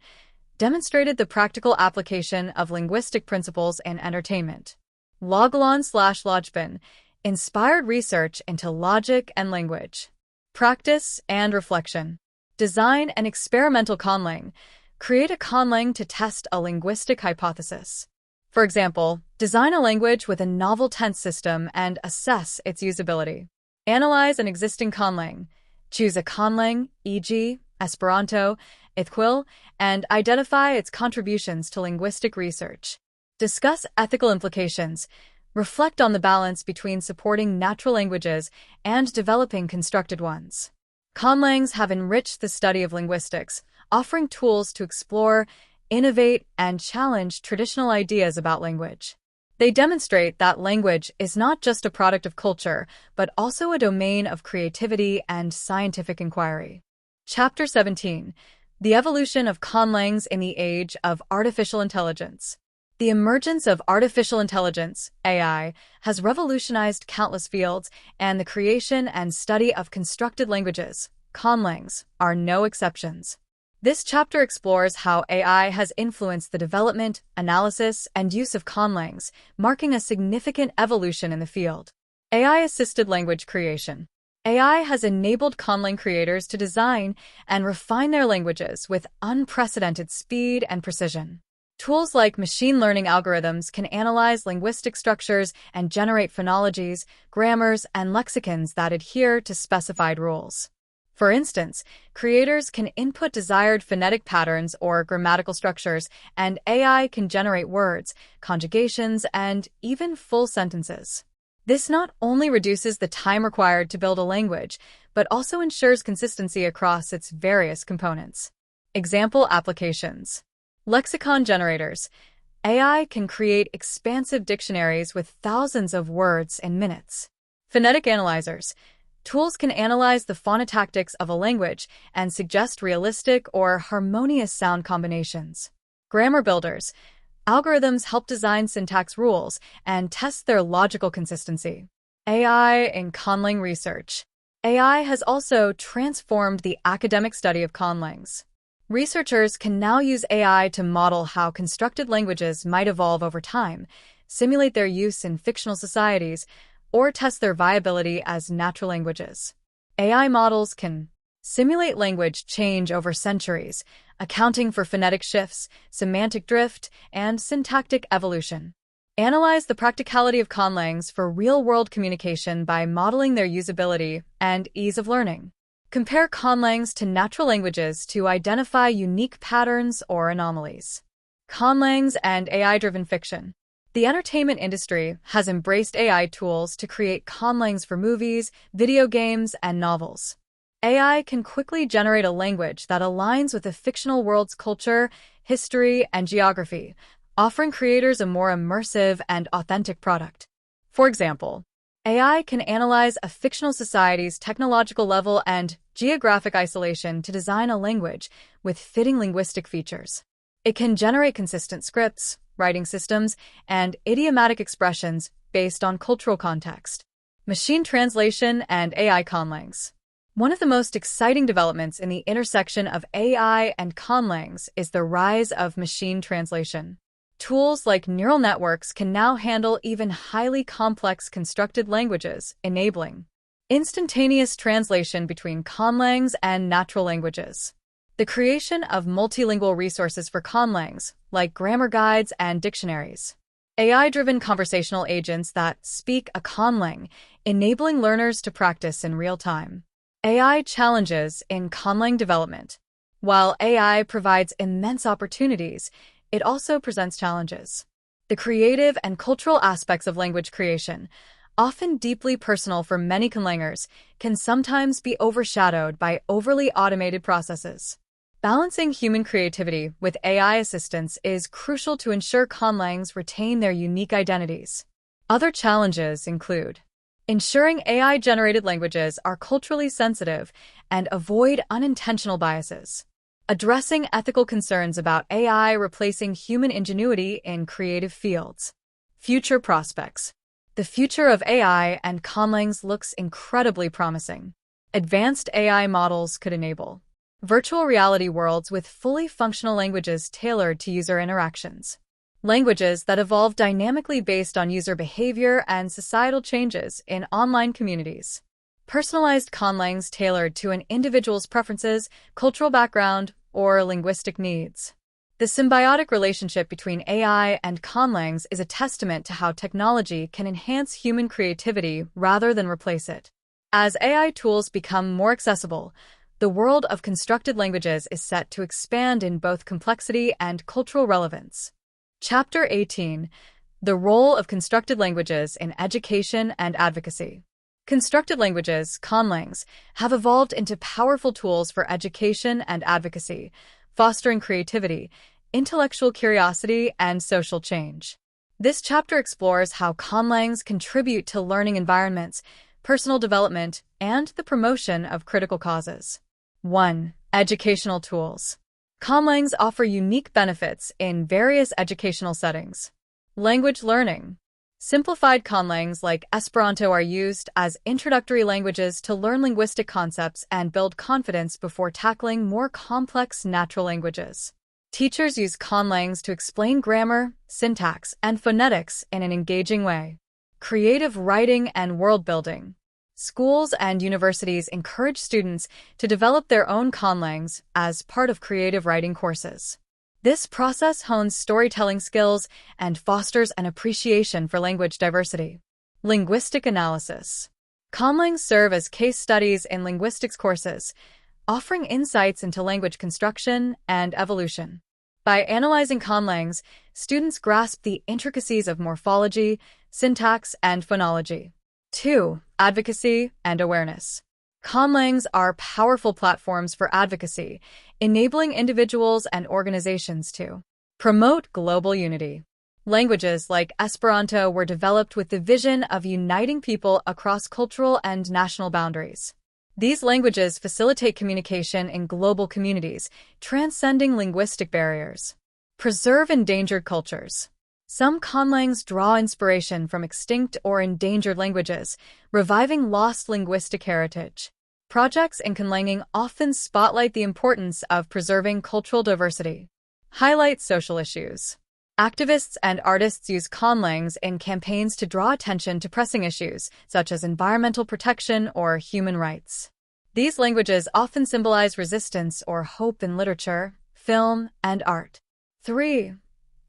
demonstrated the practical application of linguistic principles in entertainment. Loglon/Lojban, inspired research into logic and language. Practice and reflection. Design an experimental conlang. Create a conlang to test a linguistic hypothesis. For example, design a language with a novel tense system and assess its usability. Analyze an existing conlang. Choose a conlang, e.g., Esperanto, ithquil, and identify its contributions to linguistic research. Discuss ethical implications. Reflect on the balance between supporting natural languages and developing constructed ones. Conlangs have enriched the study of linguistics, offering tools to explore, innovate, and challenge traditional ideas about language. They demonstrate that language is not just a product of culture, but also a domain of creativity and scientific inquiry. Chapter 17. The Evolution of Conlangs in the Age of Artificial Intelligence. The emergence of artificial intelligence, AI, has revolutionized countless fields, and the creation and study of constructed languages, conlangs, are no exceptions. This chapter explores how AI has influenced the development, analysis, and use of conlangs, marking a significant evolution in the field. AI-assisted language creation. AI has enabled conlang creators to design and refine their languages with unprecedented speed and precision. Tools like machine learning algorithms can analyze linguistic structures and generate phonologies, grammars, and lexicons that adhere to specified rules. For instance, creators can input desired phonetic patterns or grammatical structures, and AI can generate words, conjugations, and even full sentences. This not only reduces the time required to build a language, but also ensures consistency across its various components. Example applications. Lexicon generators. AI can create expansive dictionaries with thousands of words in minutes. Phonetic analyzers. Tools can analyze the phonotactics of a language and suggest realistic or harmonious sound combinations. Grammar builders. Algorithms help design syntax rules and test their logical consistency. AI in conlang research. AI has also transformed the academic study of conlangs. Researchers can now use AI to model how constructed languages might evolve over time, simulate their use in fictional societies, or test their viability as natural languages. AI models can simulate language change over centuries, accounting for phonetic shifts, semantic drift, and syntactic evolution. Analyze the practicality of conlangs for real-world communication by modeling their usability and ease of learning. Compare conlangs to natural languages to identify unique patterns or anomalies. Conlangs and AI-driven fiction. The entertainment industry has embraced AI tools to create conlangs for movies, video games, and novels. AI can quickly generate a language that aligns with the fictional world's culture, history, and geography, offering creators a more immersive and authentic product. For example, AI can analyze a fictional society's technological level and geographic isolation to design a language with fitting linguistic features. It can generate consistent scripts, writing systems, and idiomatic expressions based on cultural context. Machine translation and AI Conlangs. One of the most exciting developments in the intersection of AI and Conlangs is the rise of machine translation. Tools like neural networks can now handle even highly complex constructed languages, enabling instantaneous translation between conlangs and natural languages. The creation of multilingual resources for conlangs, like grammar guides and dictionaries. AI-driven conversational agents that speak a conlang, enabling learners to practice in real time. AI challenges in conlang development. While AI provides immense opportunities, it also presents challenges. The creative and cultural aspects of language creation, often deeply personal for many conlangers, can sometimes be overshadowed by overly automated processes. Balancing human creativity with AI assistance is crucial to ensure conlangs retain their unique identities. Other challenges include ensuring AI-generated languages are culturally sensitive and avoid unintentional biases. Addressing ethical concerns about AI replacing human ingenuity in creative fields. Future prospects. The future of AI and conlangs looks incredibly promising. Advanced AI models could enable virtual reality worlds with fully functional languages tailored to user interactions. Languages that evolve dynamically based on user behavior and societal changes in online communities. Personalized conlangs tailored to an individual's preferences, cultural background, or linguistic needs. The symbiotic relationship between AI and conlangs is a testament to how technology can enhance human creativity rather than replace it. As AI tools become more accessible, the world of constructed languages is set to expand in both complexity and cultural relevance. Chapter 18: The Role of Constructed Languages in Education and Advocacy. Constructed languages, conlangs, have evolved into powerful tools for education and advocacy, fostering creativity, intellectual curiosity, and social change. This chapter explores how conlangs contribute to learning environments, personal development, and the promotion of critical causes. 1. Educational tools. Conlangs offer unique benefits in various educational settings. Language learning. Simplified conlangs like Esperanto are used as introductory languages to learn linguistic concepts and build confidence before tackling more complex natural languages. Teachers use conlangs to explain grammar, syntax, and phonetics in an engaging way. Creative writing and world building. Schools and universities encourage students to develop their own conlangs as part of creative writing courses. This process hones storytelling skills and fosters an appreciation for language diversity. Linguistic analysis. Conlangs serve as case studies in linguistics courses, offering insights into language construction and evolution. By analyzing conlangs, students grasp the intricacies of morphology, syntax, and phonology. 2. Advocacy and awareness. Conlangs are powerful platforms for advocacy, enabling individuals and organizations to promote global unity. Languages like Esperanto were developed with the vision of uniting people across cultural and national boundaries. These languages facilitate communication in global communities, transcending linguistic barriers. Preserve endangered cultures. Some conlangs draw inspiration from extinct or endangered languages, reviving lost linguistic heritage. Projects in conlanging often spotlight the importance of preserving cultural diversity. Highlight social issues. Activists and artists use conlangs in campaigns to draw attention to pressing issues, such as environmental protection or human rights. These languages often symbolize resistance or hope in literature, film, and art. 3.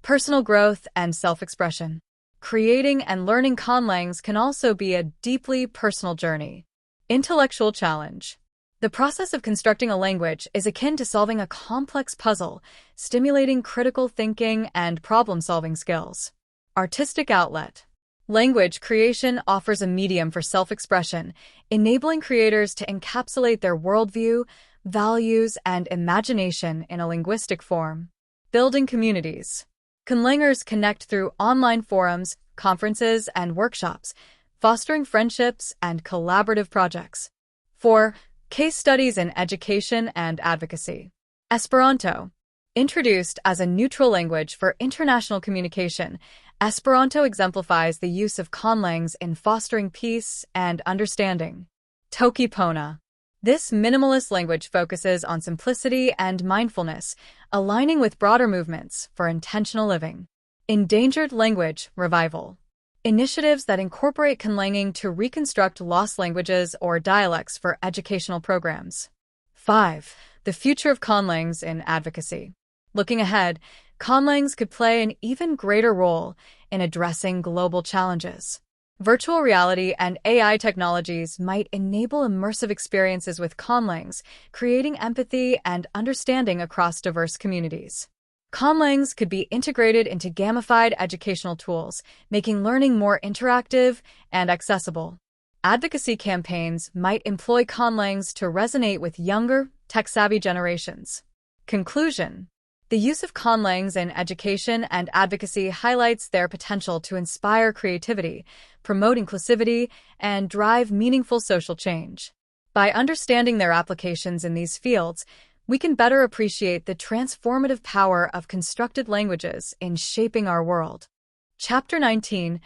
Personal growth and self-expression. Creating and learning conlangs can also be a deeply personal journey. Intellectual challenge. The process of constructing a language is akin to solving a complex puzzle, stimulating critical thinking and problem-solving skills. Artistic outlet. Language creation offers a medium for self-expression, enabling creators to encapsulate their worldview, values, and imagination in a linguistic form. Building communities. Conlangers connect through online forums, conferences, and workshops, fostering friendships and collaborative projects. 4. Case studies in education and advocacy. Esperanto. Introduced as a neutral language for international communication, Esperanto exemplifies the use of conlangs in fostering peace and understanding. Toki Pona. This minimalist language focuses on simplicity and mindfulness, aligning with broader movements for intentional living. Endangered language revival. Initiatives that incorporate conlanging to reconstruct lost languages or dialects for educational programs. 5. The future of conlangs in advocacy. Looking ahead, conlangs could play an even greater role in addressing global challenges. Virtual reality and AI technologies might enable immersive experiences with conlangs, creating empathy and understanding across diverse communities. Conlangs could be integrated into gamified educational tools, making learning more interactive and accessible. Advocacy campaigns might employ conlangs to resonate with younger, tech-savvy generations. Conclusion. The use of conlangs in education and advocacy highlights their potential to inspire creativity, promote inclusivity, and drive meaningful social change. By understanding their applications in these fields, we can better appreciate the transformative power of constructed languages in shaping our world. Chapter 19: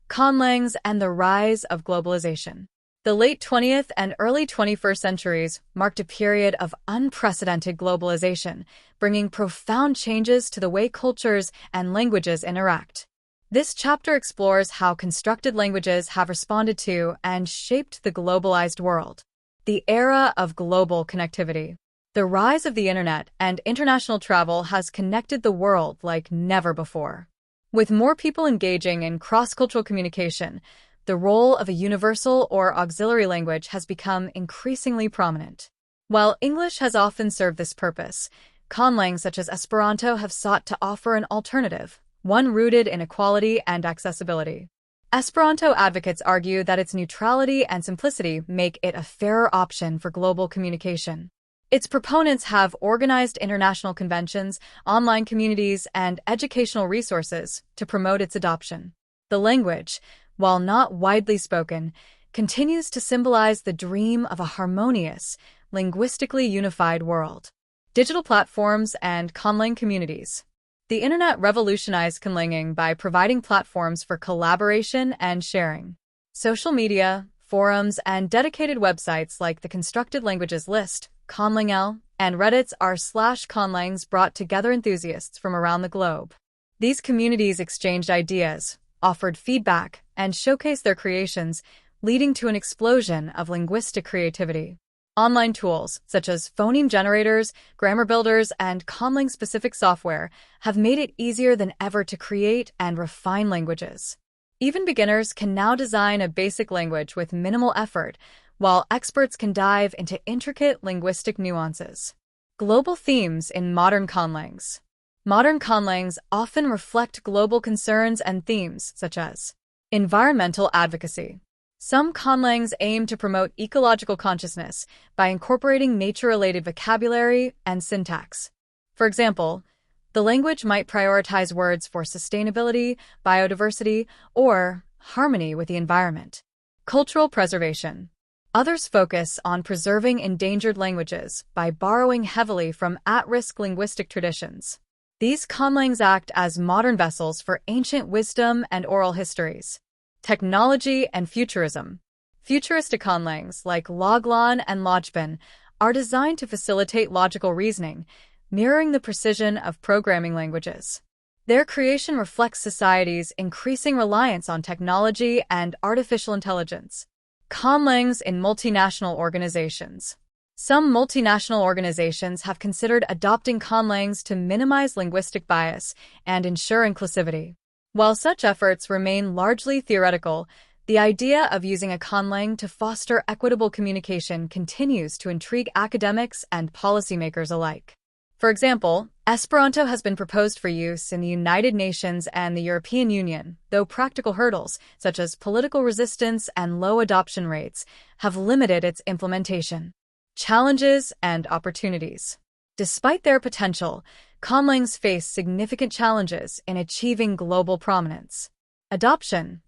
Conlangs and the Rise of Globalization. The late 20th and early 21st centuries marked a period of unprecedented globalization, bringing profound changes to the way cultures and languages interact. This chapter explores how constructed languages have responded to and shaped the globalized world. The era of global connectivity. The rise of the internet and international travel has connected the world like never before. With more people engaging in cross-cultural communication, the role of a universal or auxiliary language has become increasingly prominent. While English has often served this purpose, conlangs such as Esperanto have sought to offer an alternative, one rooted in equality and accessibility. Esperanto advocates argue that its neutrality and simplicity make it a fairer option for global communication. Its proponents have organized international conventions, online communities, and educational resources to promote its adoption. The language, while not widely spoken, continues to symbolize the dream of a harmonious, linguistically unified world. Digital platforms and conlang communities. The internet revolutionized conlanging by providing platforms for collaboration and sharing. Social media, forums, and dedicated websites like the Constructed Languages List, Conlang, and Reddit's r/conlangs brought together enthusiasts from around the globe. These communities exchanged ideas, offered feedback, and showcased their creations, leading to an explosion of linguistic creativity. Online tools, such as phoneme generators, grammar builders, and conlang-specific software, have made it easier than ever to create and refine languages. Even beginners can now design a basic language with minimal effort, while experts can dive into intricate linguistic nuances. Global themes in modern conlangs. Modern conlangs often reflect global concerns and themes such as environmental advocacy. Some conlangs aim to promote ecological consciousness by incorporating nature-related vocabulary and syntax. For example, the language might prioritize words for sustainability, biodiversity, or harmony with the environment. Cultural preservation. Others focus on preserving endangered languages by borrowing heavily from at-risk linguistic traditions. These conlangs act as modern vessels for ancient wisdom and oral histories. Technology and futurism. Futuristic conlangs like Loglan and Lojban are designed to facilitate logical reasoning, mirroring the precision of programming languages. Their creation reflects society's increasing reliance on technology and artificial intelligence. Conlangs in multinational organizations. Some multinational organizations have considered adopting conlangs to minimize linguistic bias and ensure inclusivity. While such efforts remain largely theoretical, the idea of using a conlang to foster equitable communication continues to intrigue academics and policymakers alike. For example, Esperanto has been proposed for use in the United Nations and the European Union, though practical hurdles, such as political resistance and low adoption rates, have limited its implementation. Challenges and opportunities. Despite their potential, Conlangs face significant challenges in achieving global prominence. Adoption.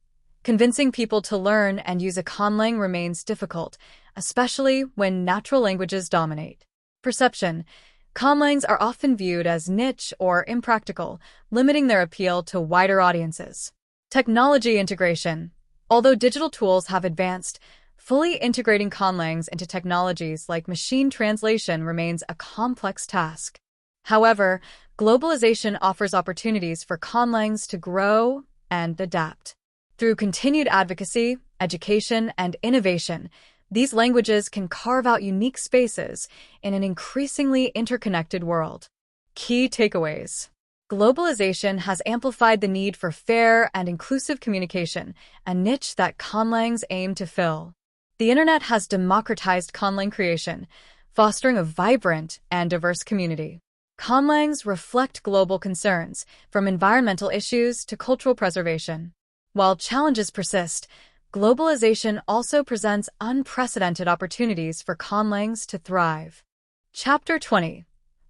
Convincing people to learn and use a conlang remains difficult, especially when natural languages dominate. Perception. Conlangs are often viewed as niche or impractical, limiting their appeal to wider audiences. Technology integration. Although digital tools have advanced, fully integrating conlangs into technologies like machine translation remains a complex task. However, globalization offers opportunities for conlangs to grow and adapt. Through continued advocacy, education, and innovation, these languages can carve out unique spaces in an increasingly interconnected world. Key takeaways. Globalization has amplified the need for fair and inclusive communication, a niche that conlangs aim to fill. The internet has democratized conlang creation, fostering a vibrant and diverse community. Conlangs reflect global concerns, from environmental issues to cultural preservation. While challenges persist, globalization also presents unprecedented opportunities for conlangs to thrive. Chapter 20.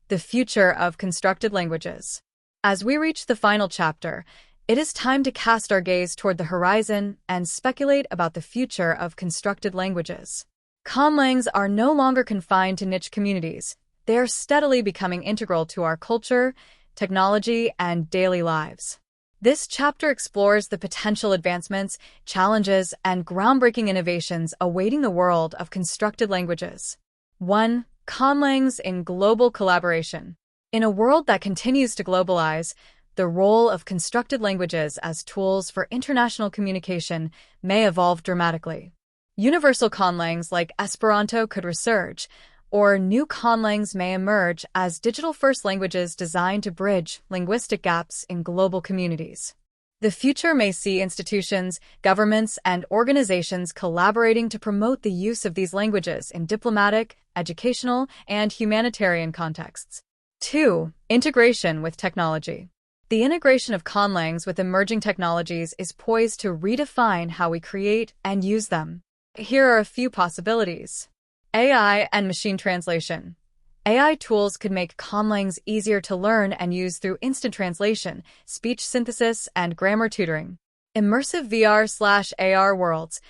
The Future of Constructed Languages. As we reach the final chapter, it is time to cast our gaze toward the horizon and speculate about the future of constructed languages. Conlangs are no longer confined to niche communities. They are steadily becoming integral to our culture, technology, and daily lives. This chapter explores the potential advancements, challenges, and groundbreaking innovations awaiting the world of constructed languages. 1. Conlangs in global collaboration. In a world that continues to globalize, the role of constructed languages as tools for international communication may evolve dramatically. Universal conlangs like Esperanto could resurge, or new conlangs may emerge as digital-first languages designed to bridge linguistic gaps in global communities. The future may see institutions, governments, and organizations collaborating to promote the use of these languages in diplomatic, educational, and humanitarian contexts. 2. Integration with technology. The integration of conlangs with emerging technologies is poised to redefine how we create and use them. Here are a few possibilities. AI and machine translation. AI tools could make conlangs easier to learn and use through instant translation, speech synthesis, and grammar tutoring. Immersive VR/AR worlds.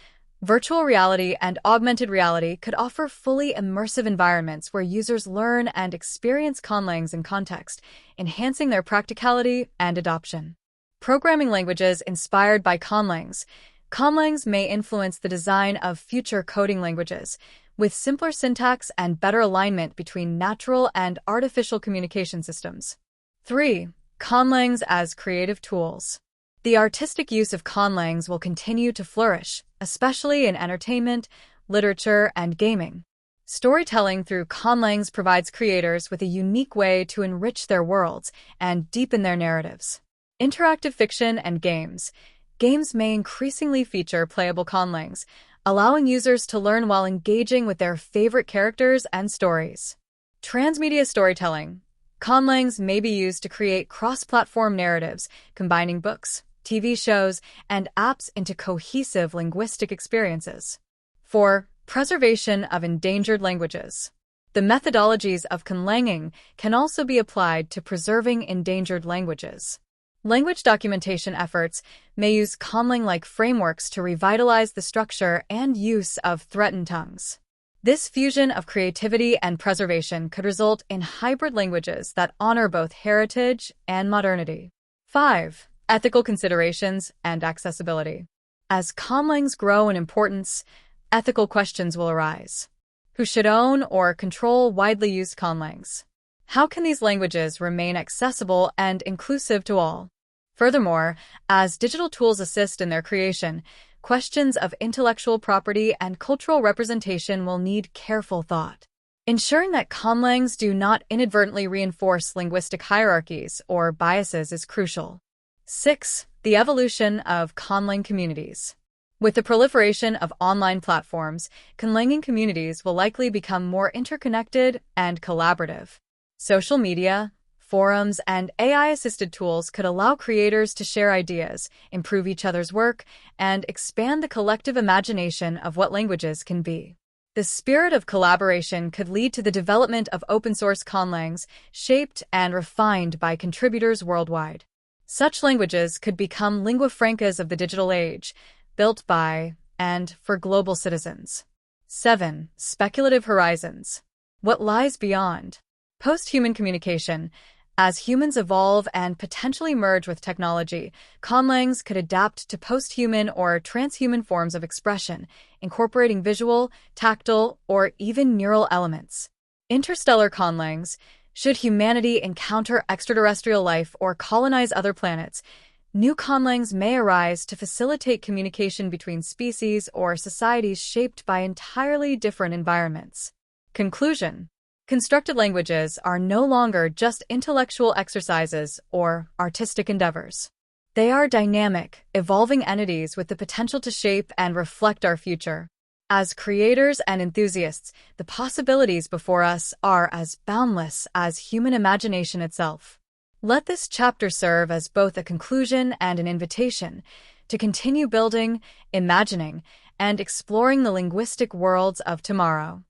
Virtual reality and augmented reality could offer fully immersive environments where users learn and experience conlangs in context, enhancing their practicality and adoption. Programming languages inspired by conlangs. Conlangs may influence the design of future coding languages, with simpler syntax and better alignment between natural and artificial communication systems. 3. Conlangs as creative tools. The artistic use of conlangs will continue to flourish, especially in entertainment, literature, and gaming. Storytelling through conlangs provides creators with a unique way to enrich their worlds and deepen their narratives. Interactive fiction and games. Games may increasingly feature playable conlangs, allowing users to learn while engaging with their favorite characters and stories. Transmedia storytelling. Conlangs may be used to create cross-platform narratives, combining books, TV shows, and apps into cohesive linguistic experiences. 4. Preservation of endangered languages. The methodologies of conlanging can also be applied to preserving endangered languages. Language documentation efforts may use conlang-like frameworks to revitalize the structure and use of threatened tongues. This fusion of creativity and preservation could result in hybrid languages that honor both heritage and modernity. 5. Ethical considerations and accessibility. As conlangs grow in importance, ethical questions will arise. Who should own or control widely used conlangs? How can these languages remain accessible and inclusive to all? Furthermore, as digital tools assist in their creation, questions of intellectual property and cultural representation will need careful thought. Ensuring that conlangs do not inadvertently reinforce linguistic hierarchies or biases is crucial. 6. The evolution of conlang communities. With the proliferation of online platforms, conlanging communities will likely become more interconnected and collaborative. Social media, forums, and AI-assisted tools could allow creators to share ideas, improve each other's work, and expand the collective imagination of what languages can be. The spirit of collaboration could lead to the development of open-source conlangs, shaped and refined by contributors worldwide. Such languages could become lingua francas of the digital age, built by and for global citizens. 7. Speculative horizons. What lies beyond? Post-human communication. As humans evolve and potentially merge with technology, conlangs could adapt to post-human or transhuman forms of expression, incorporating visual, tactile, or even neural elements. Interstellar conlangs. Should humanity encounter extraterrestrial life or colonize other planets, new conlangs may arise to facilitate communication between species or societies shaped by entirely different environments. Conclusion. Constructed languages are no longer just intellectual exercises or artistic endeavors. They are dynamic, evolving entities with the potential to shape and reflect our future. As creators and enthusiasts, the possibilities before us are as boundless as human imagination itself. Let this chapter serve as both a conclusion and an invitation to continue building, imagining, and exploring the linguistic worlds of tomorrow.